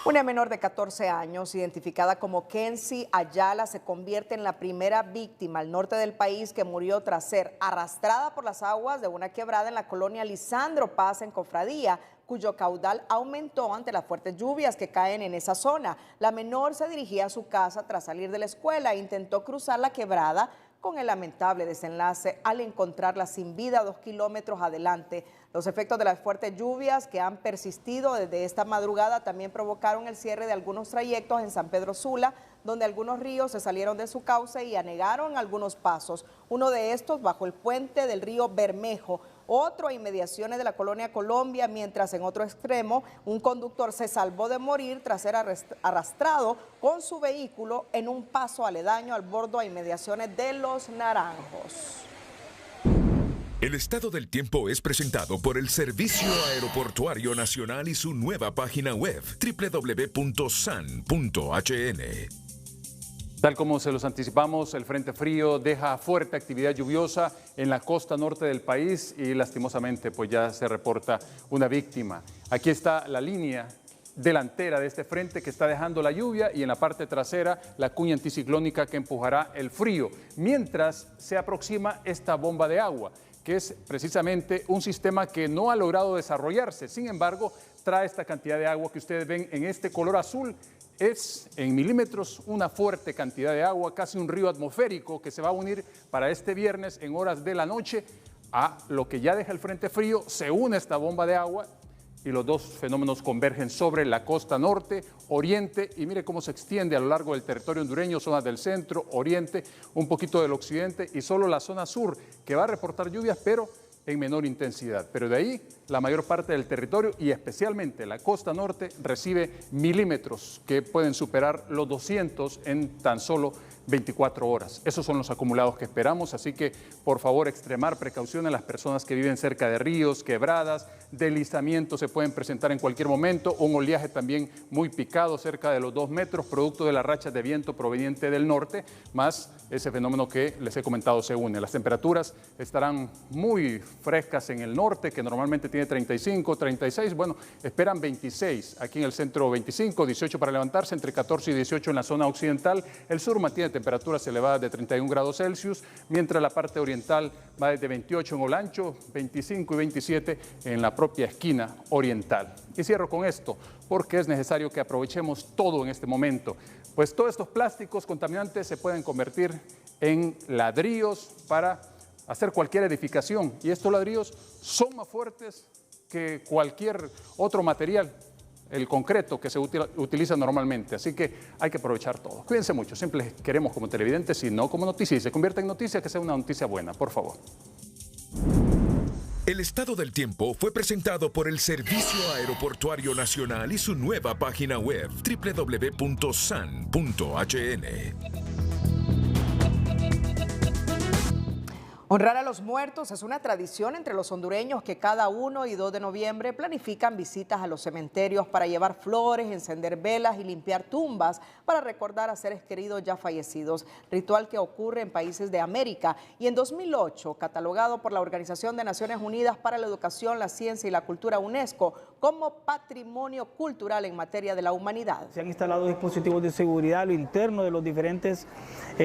Una menor de 14 años, identificada como Kenzie Ayala, se convierte en la primera víctima al norte del país que murió tras ser arrastrada por las aguas de una quebrada en la colonia Lisandro Paz en Cofradía, cuyo caudal aumentó ante las fuertes lluvias que caen en esa zona. La menor se dirigía a su casa tras salir de la escuela e intentó cruzar la quebrada, con el lamentable desenlace al encontrarla sin vida 2 kilómetros adelante. Los efectos de las fuertes lluvias que han persistido desde esta madrugada también provocaron el cierre de algunos trayectos en San Pedro Sula, donde algunos ríos se salieron de su cauce y anegaron algunos pasos. Uno de estos bajo el puente del río Bermejo, otro a inmediaciones de la colonia Colombia, mientras en otro extremo un conductor se salvó de morir tras ser arrastrado con su vehículo en un paso aledaño al bordo a inmediaciones de Los Naranjos. El estado del tiempo es presentado por el Servicio Aeroportuario Nacional y su nueva página web www.san.hn. Tal como se los anticipamos, el frente frío deja fuerte actividad lluviosa en la costa norte del país y lastimosamente pues ya se reporta una víctima. Aquí está la línea delantera de este frente que está dejando la lluvia y en la parte trasera la cuña anticiclónica que empujará el frío, mientras se aproxima esta bomba de agua, que es precisamente un sistema que no ha logrado desarrollarse. Sin embargo, trae esta cantidad de agua que ustedes ven en este color azul. Es en milímetros una fuerte cantidad de agua, casi un río atmosférico que se va a unir para este viernes en horas de la noche a lo que ya deja el frente frío. Se une esta bomba de agua y los dos fenómenos convergen sobre la costa norte, oriente, y mire cómo se extiende a lo largo del territorio hondureño, zonas del centro, oriente, un poquito del occidente y solo la zona sur que va a reportar lluvias, pero en menor intensidad. Pero de ahí la mayor parte del territorio y especialmente la costa norte recibe milímetros que pueden superar los 200 en tan solo 24 horas. Esos son los acumulados que esperamos, así que por favor extremar precaución a las personas que viven cerca de ríos, quebradas, deslizamientos se pueden presentar en cualquier momento, un oleaje también muy picado cerca de los 2 metros, producto de las rachas de viento proveniente del norte, más ese fenómeno que les he comentado se une. Las temperaturas estarán muy frescas en el norte, que normalmente tiene 35, 36, bueno, esperan 26, aquí en el centro 25, 18 para levantarse, entre 14 y 18 en la zona occidental, el sur mantiene temperaturas elevadas de 31 grados Celsius, mientras la parte oriental va desde 28 en Olancho, 25 y 27 en la propia esquina oriental. Y cierro con esto, porque es necesario que aprovechemos todo en este momento, pues todos estos plásticos contaminantes se pueden convertir en ladrillos para hacer cualquier edificación, y estos ladrillos son más fuertes que cualquier otro material, el concreto que se utiliza normalmente, así que hay que aprovechar todo. Cuídense mucho, siempre les queremos como televidentes y no como noticia, y se convierte en noticia, que sea una noticia buena, por favor. El estado del tiempo fue presentado por el Servicio Aeroportuario Nacional y su nueva página web www.san.hn. Honrar a los muertos es una tradición entre los hondureños que cada 1 y 2 de noviembre planifican visitas a los cementerios para llevar flores, encender velas y limpiar tumbas para recordar a seres queridos ya fallecidos, ritual que ocurre en países de América y en 2008 catalogado por la Organización de Naciones Unidas para la Educación, la Ciencia y la Cultura UNESCO como Patrimonio Cultural en materia de la humanidad. Se han instalado dispositivos de seguridad a lo interno de los diferentes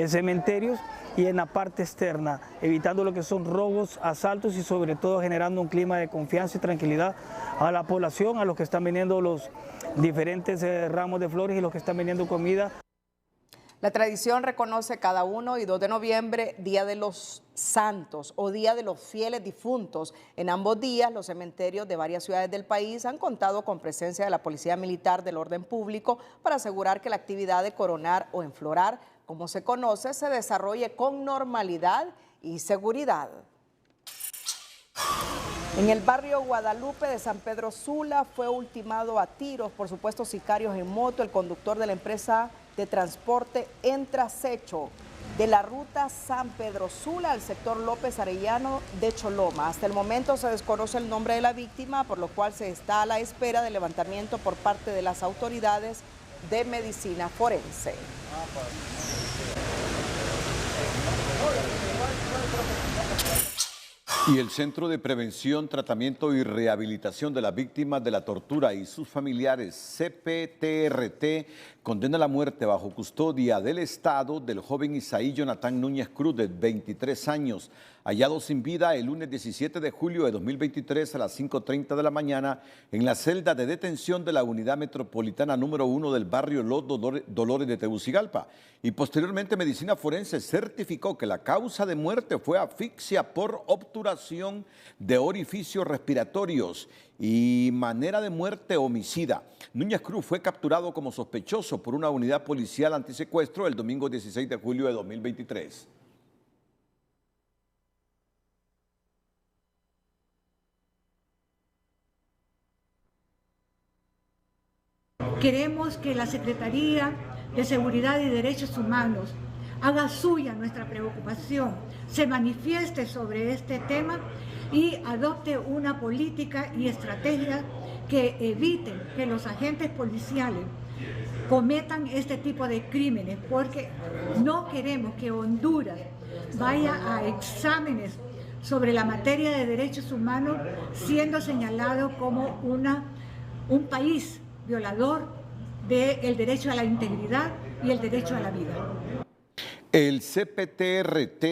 cementerios y en la parte externa, evitando lo que son robos, asaltos y sobre todo generando un clima de confianza y tranquilidad a la población, a los que están vendiendo los diferentes ramos de flores y los que están vendiendo comida. La tradición reconoce cada 1 y 2 de noviembre Día de los Santos o Día de los Fieles Difuntos. En ambos días, los cementerios de varias ciudades del país han contado con presencia de la Policía Militar del Orden Público para asegurar que la actividad de coronar o enflorar, como se conoce, se desarrolle con normalidad y seguridad. En el barrio Guadalupe de San Pedro Sula fue ultimado a tiros por supuestos sicarios en moto el conductor de la empresa de transporte Entrasecho de la ruta San Pedro Sula al sector López Arellano de Choloma. Hasta el momento se desconoce el nombre de la víctima, por lo cual se está a la espera del levantamiento por parte de las autoridades de medicina forense. Y el Centro de Prevención, Tratamiento y Rehabilitación de las Víctimas de la Tortura y sus familiares, CPTRT, condena la muerte bajo custodia del Estado del joven Isaí Jonathan Núñez Cruz, de 23 años, hallado sin vida el lunes 17 de julio de 2023 a las 5:30 de la mañana en la celda de detención de la Unidad Metropolitana número 1 del barrio Los Dolores de Tegucigalpa. Y posteriormente Medicina Forense certificó que la causa de muerte fue asfixia por obturación de orificios respiratorios y manera de muerte homicida. Núñez Cruz fue capturado como sospechoso por una unidad policial antisecuestro el domingo 16 de julio de 2023. Queremos que la Secretaría de Seguridad y Derechos Humanos haga suya nuestra preocupación, se manifieste sobre este tema y adopte una política y estrategia que eviten que los agentes policiales cometan este tipo de crímenes, porque no queremos que Honduras vaya a exámenes sobre la materia de derechos humanos siendo señalado como un país violador del derecho a la integridad y el derecho a la vida. El CPTRT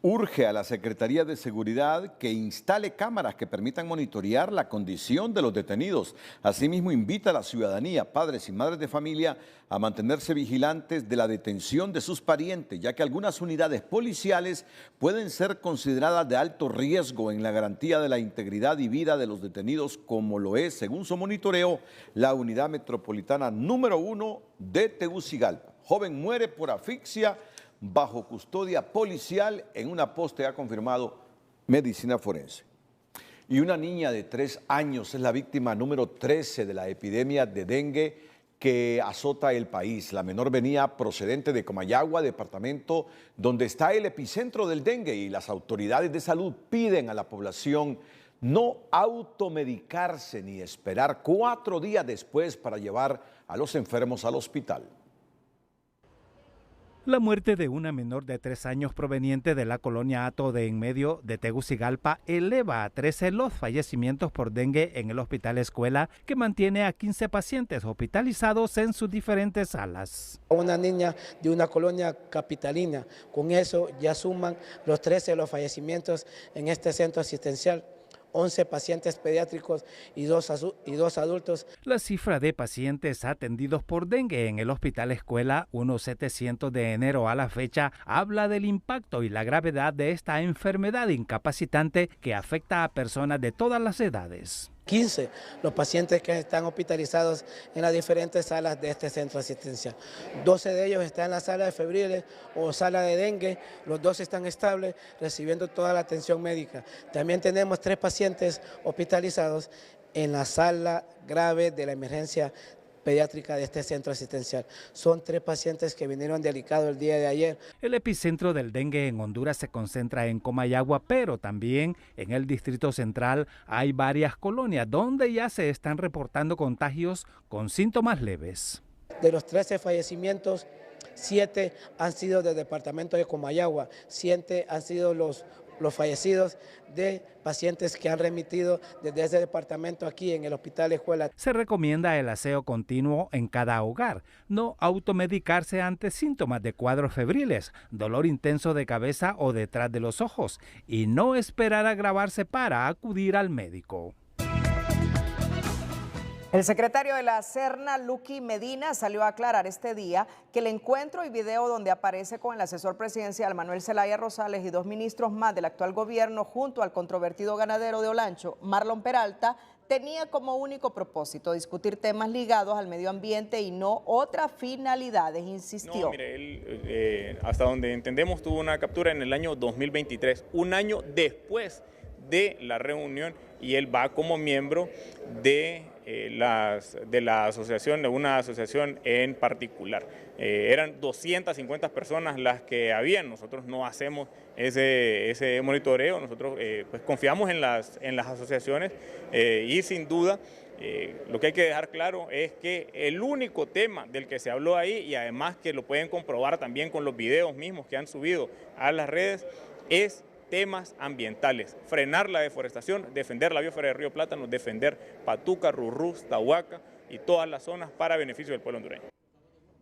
urge a la Secretaría de Seguridad que instale cámaras que permitan monitorear la condición de los detenidos. Asimismo, invita a la ciudadanía, padres y madres de familia, a mantenerse vigilantes de la detención de sus parientes, ya que algunas unidades policiales pueden ser consideradas de alto riesgo en la garantía de la integridad y vida de los detenidos, como lo es, según su monitoreo, la Unidad Metropolitana número 1 de Tegucigalpa. Joven muere por asfixia bajo custodia policial en una poste, ha confirmado Medicina Forense. Y una niña de 3 años es la víctima número 13 de la epidemia de dengue que azota el país. La menor venía procedente de Comayagua, departamento donde está el epicentro del dengue, y las autoridades de salud piden a la población no automedicarse ni esperar 4 días después para llevar a los enfermos al hospital. La muerte de una menor de 3 años proveniente de la colonia Hato de en medio de Tegucigalpa eleva a 13 los fallecimientos por dengue en el Hospital Escuela, que mantiene a 15 pacientes hospitalizados en sus diferentes salas. Una niña de una colonia capitalina, con eso ya suman los 13 los fallecimientos en este centro asistencial. 11 pacientes pediátricos y dos adultos. La cifra de pacientes atendidos por dengue en el Hospital Escuela, unos 700 de enero a la fecha, habla del impacto y la gravedad de esta enfermedad incapacitante que afecta a personas de todas las edades. 15 los pacientes que están hospitalizados en las diferentes salas de este centro asistencial. 12 de ellos están en la sala de febriles o sala de dengue, los 2 están estables recibiendo toda la atención médica. También tenemos 3 pacientes hospitalizados en la sala grave de la emergencia pediátrica de este centro asistencial. Son 3 pacientes que vinieron delicados el día de ayer. El epicentro del dengue en Honduras se concentra en Comayagua, pero también en el Distrito Central hay varias colonias donde ya se están reportando contagios con síntomas leves. De los 13 fallecimientos, 7 han sido del departamento de Comayagua, 7 han sido los fallecidos de pacientes que han remitido desde ese departamento aquí en el Hospital Escuela. Se recomienda el aseo continuo en cada hogar, no automedicarse ante síntomas de cuadros febriles, dolor intenso de cabeza o detrás de los ojos y no esperar a agravarse para acudir al médico. El secretario de la Serna, Luqui Medina, salió a aclarar este día que el encuentro y video donde aparece con el asesor presidencial Manuel Zelaya Rosales y 2 ministros más del actual gobierno junto al controvertido ganadero de Olancho, Marlon Peralta, tenía como único propósito discutir temas ligados al medio ambiente y no otras finalidades, insistió. No, mire, él, hasta donde entendemos, tuvo una captura en el año 2023, un año después de la reunión, y él va como miembro de la asociación, de una asociación en particular. Eran 250 personas las que habían. Nosotros no hacemos ese monitoreo, nosotros pues confiamos en las asociaciones y sin duda lo que hay que dejar claro es que el único tema del que se habló ahí, y además que lo pueden comprobar también con los videos mismos que han subido a las redes, es temas ambientales, frenar la deforestación, defender la biosfera de Río Plátano, defender Patuca, Rurrús, Tahuaca y todas las zonas para beneficio del pueblo hondureño.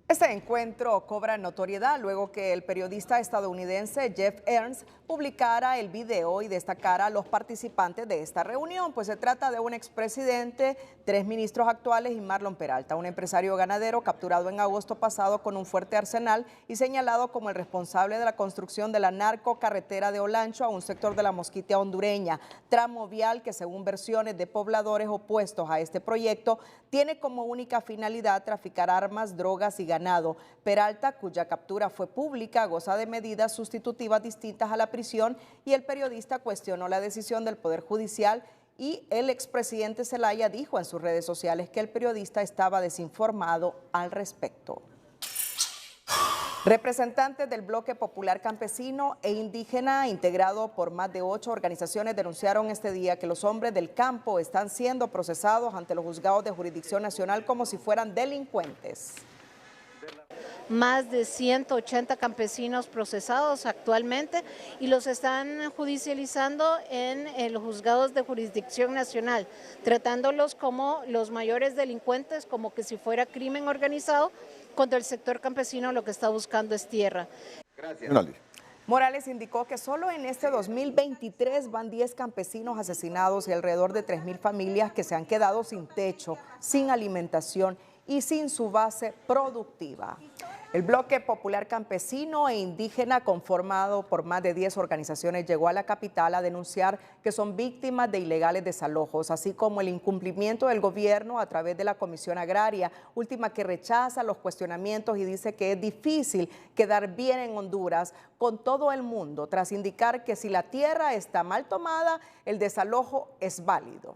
Este encuentro cobra notoriedad luego que el periodista estadounidense Jeff Ernst publicara el video y destacara a los participantes de esta reunión, pues se trata de un expresidente, 3 ministros actuales y Marlon Peralta, un empresario ganadero capturado en agosto pasado con un fuerte arsenal y señalado como el responsable de la construcción de la narcocarretera de Olancho a un sector de la Mosquitia hondureña, tramo vial que según versiones de pobladores opuestos a este proyecto tiene como única finalidad traficar armas, drogas y ganado. Peralta, cuya captura fue pública, goza de medidas sustitutivas distintas a la prisión y el periodista cuestionó la decisión del Poder Judicial y el expresidente Zelaya dijo en sus redes sociales que el periodista estaba desinformado al respecto. Representantes del Bloque Popular Campesino e Indígena, integrado por más de 8 organizaciones, denunciaron este día que los hombres del campo están siendo procesados ante los juzgados de jurisdicción nacional como si fueran delincuentes. Más de 180 campesinos procesados actualmente y los están judicializando en los juzgados de jurisdicción nacional, tratándolos como los mayores delincuentes, como que si fuera crimen organizado, cuando el sector campesino lo que está buscando es tierra. Gracias. Morales indicó que solo en este 2023 van 10 campesinos asesinados y alrededor de 3.000 familias que se han quedado sin techo, sin alimentación y sin su base productiva. El Bloque Popular Campesino e Indígena, conformado por más de 10 organizaciones, llegó a la capital a denunciar que son víctimas de ilegales desalojos, así como el incumplimiento del gobierno a través de la Comisión Agraria, última que rechaza los cuestionamientos y dice que es difícil quedar bien en Honduras con todo el mundo, tras indicar que si la tierra está mal tomada, el desalojo es válido.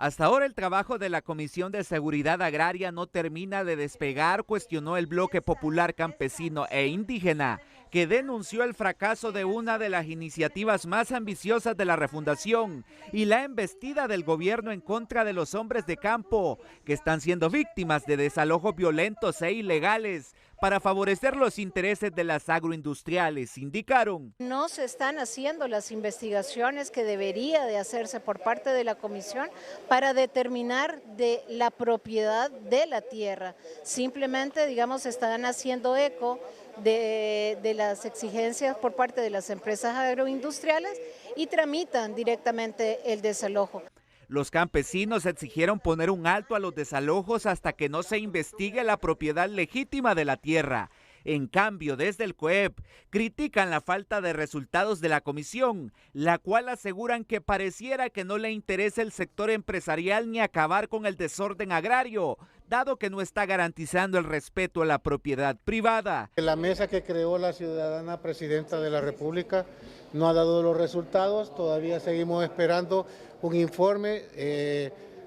Hasta ahora el trabajo de la Comisión de Seguridad Agraria no termina de despegar, cuestionó el Bloque Popular Campesino e Indígena, que denunció el fracaso de una de las iniciativas más ambiciosas de la refundación y la embestida del gobierno en contra de los hombres de campo, que están siendo víctimas de desalojos violentos e ilegales para favorecer los intereses de las agroindustriales, indicaron. No se están haciendo las investigaciones que debería de hacerse por parte de la Comisión para determinar de la propiedad de la tierra. Simplemente, digamos, están haciendo eco de las exigencias por parte de las empresas agroindustriales y tramitan directamente el desalojo. Los campesinos exigieron poner un alto a los desalojos hasta que no se investigue la propiedad legítima de la tierra. En cambio, desde el COEP critican la falta de resultados de la comisión, la cual aseguran que pareciera que no le interesa el sector empresarial ni acabar con el desorden agrario, dado que no está garantizando el respeto a la propiedad privada. La mesa que creó la ciudadana presidenta de la República no ha dado los resultados, todavía seguimos esperando un informe.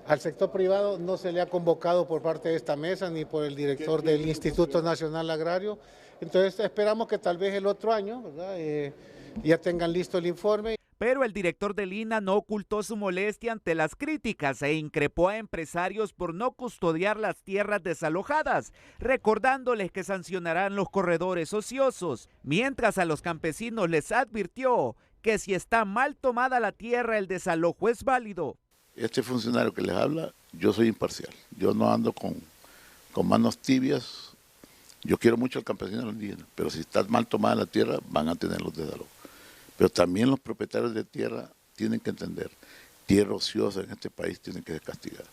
Al sector privado no se le ha convocado por parte de esta mesa ni por el director del Instituto Nacional Agrario. Entonces esperamos que tal vez el otro año, ¿verdad? Ya tengan listo el informe. Pero el director del INAH no ocultó su molestia ante las críticas e increpó a empresarios por no custodiar las tierras desalojadas, recordándoles que sancionarán los corredores ociosos, mientras a los campesinos les advirtió que si está mal tomada la tierra el desalojo es válido. Este funcionario que les habla, yo soy imparcial, yo no ando con manos tibias, yo quiero mucho al campesino y al indígena, pero si está mal tomada la tierra van a tener los desalojos. Pero también los propietarios de tierra tienen que entender, tierra ociosa en este país tienen que castigar.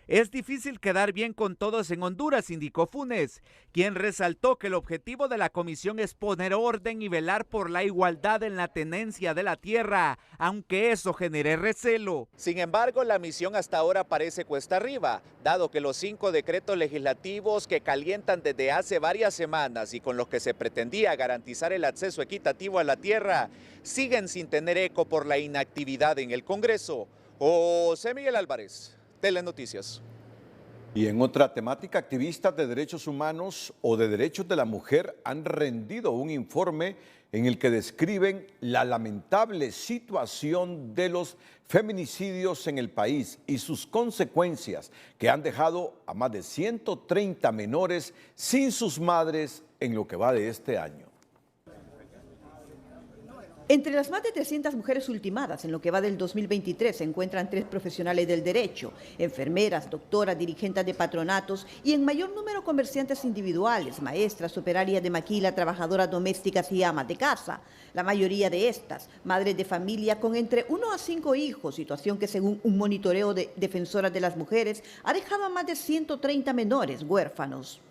Es difícil quedar bien con todos en Honduras, indicó Funes, quien resaltó que el objetivo de la comisión es poner orden y velar por la igualdad en la tenencia de la tierra, aunque eso genere recelo. Sin embargo, la misión hasta ahora parece cuesta arriba, dado que los 5 decretos legislativos que calientan desde hace varias semanas y con los que se pretendía garantizar el acceso equitativo a la tierra, siguen sin tener eco por la inactividad en el Congreso. José Miguel Álvarez, Telenoticias. Y en otra temática, activistas de derechos humanos o de derechos de la mujer han rendido un informe en el que describen la lamentable situación de los feminicidios en el país y sus consecuencias que han dejado a más de 130 menores sin sus madres en lo que va de este año. Entre las más de 300 mujeres ultimadas en lo que va del 2023 se encuentran 3 profesionales del derecho, enfermeras, doctoras, dirigentes de patronatos y en mayor número comerciantes individuales, maestras, operarias de maquila, trabajadoras domésticas y amas de casa. La mayoría de estas, madres de familia con entre 1 a 5 hijos, situación que según un monitoreo de defensoras de las mujeres ha dejado a más de 130 menores huérfanos.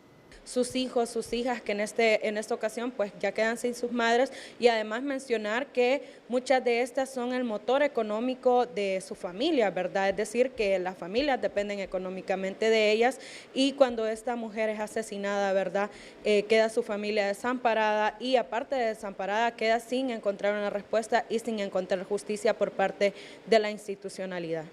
Sus hijos, sus hijas que en esta ocasión pues ya quedan sin sus madres, y además mencionar que muchas de estas son el motor económico de su familia, ¿verdad? Es decir, que las familias dependen económicamente de ellas, y cuando esta mujer es asesinada, ¿verdad? Queda su familia desamparada, y aparte de desamparada queda sin encontrar una respuesta y sin encontrar justicia por parte de la institucionalidad.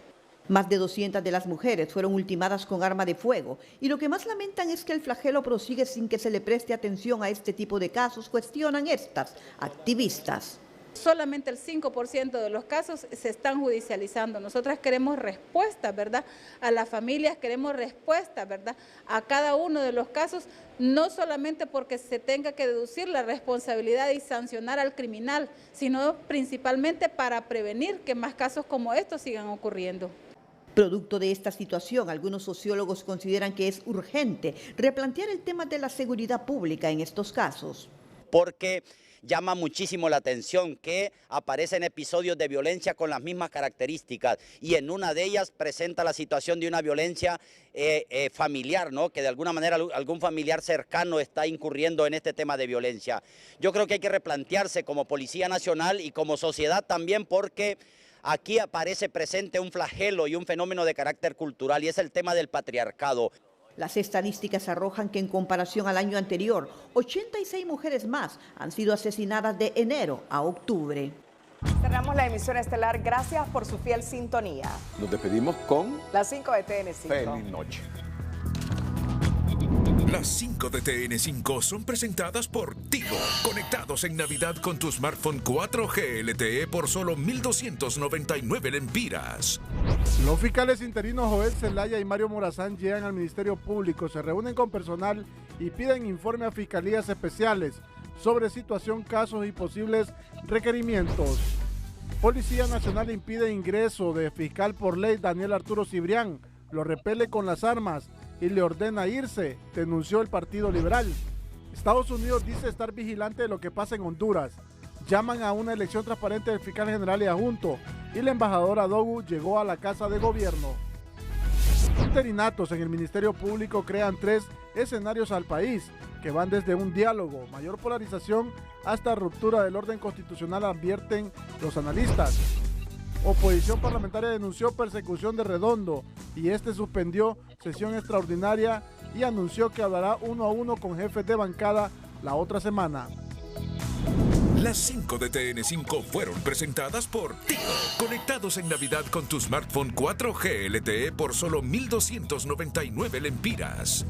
Más de 200 de las mujeres fueron ultimadas con arma de fuego y lo que más lamentan es que el flagelo prosigue sin que se le preste atención a este tipo de casos, cuestionan estas activistas. Solamente el 5% de los casos se están judicializando. Nosotras queremos respuesta, ¿verdad? A las familias queremos respuesta, ¿verdad? A cada uno de los casos, no solamente porque se tenga que deducir la responsabilidad y sancionar al criminal, sino principalmente para prevenir que más casos como estos sigan ocurriendo. Producto de esta situación, algunos sociólogos consideran que es urgente replantear el tema de la seguridad pública en estos casos. Porque llama muchísimo la atención que aparecen episodios de violencia con las mismas características, y en una de ellas presenta la situación de una violencia familiar, ¿no? Que de alguna manera algún familiar cercano está incurriendo en este tema de violencia. Yo creo que hay que replantearse como Policía Nacional y como sociedad también, porque aquí aparece presente un flagelo y un fenómeno de carácter cultural, y es el tema del patriarcado. Las estadísticas arrojan que en comparación al año anterior, 86 mujeres más han sido asesinadas de enero a octubre. Cerramos la emisión estelar. Gracias por su fiel sintonía. Nos despedimos con las 5 de TN5. Feliz noche. Las Las 5 de TN5 son presentadas por Tigo. Conectados en Navidad con tu smartphone 4G LTE por solo 1,299 lempiras. Los fiscales interinos Joel Zelaya y Mario Morazán llegan al Ministerio Público, se reúnen con personal y piden informe a fiscalías especiales sobre situación, casos y posibles requerimientos. Policía Nacional impide ingreso de fiscal por ley Daniel Arturo Cibrián, lo repele con las armas y le ordena irse, denunció el Partido Liberal. Estados Unidos dice estar vigilante de lo que pasa en Honduras. Llaman a una elección transparente del fiscal general y adjunto y la embajadora Dogu llegó a la Casa de Gobierno. Interinatos en el Ministerio Público crean 3 escenarios al país que van desde un diálogo, mayor polarización hasta ruptura del orden constitucional, advierten los analistas. Oposición parlamentaria denunció persecución de Redondo y este suspendió sesión extraordinaria y anunció que hablará 1 a 1 con jefes de bancada la otra semana. Las 5 de TN5 fueron presentadas por Tigo. Conectados en Navidad con tu smartphone 4G LTE por solo 1,299 lempiras.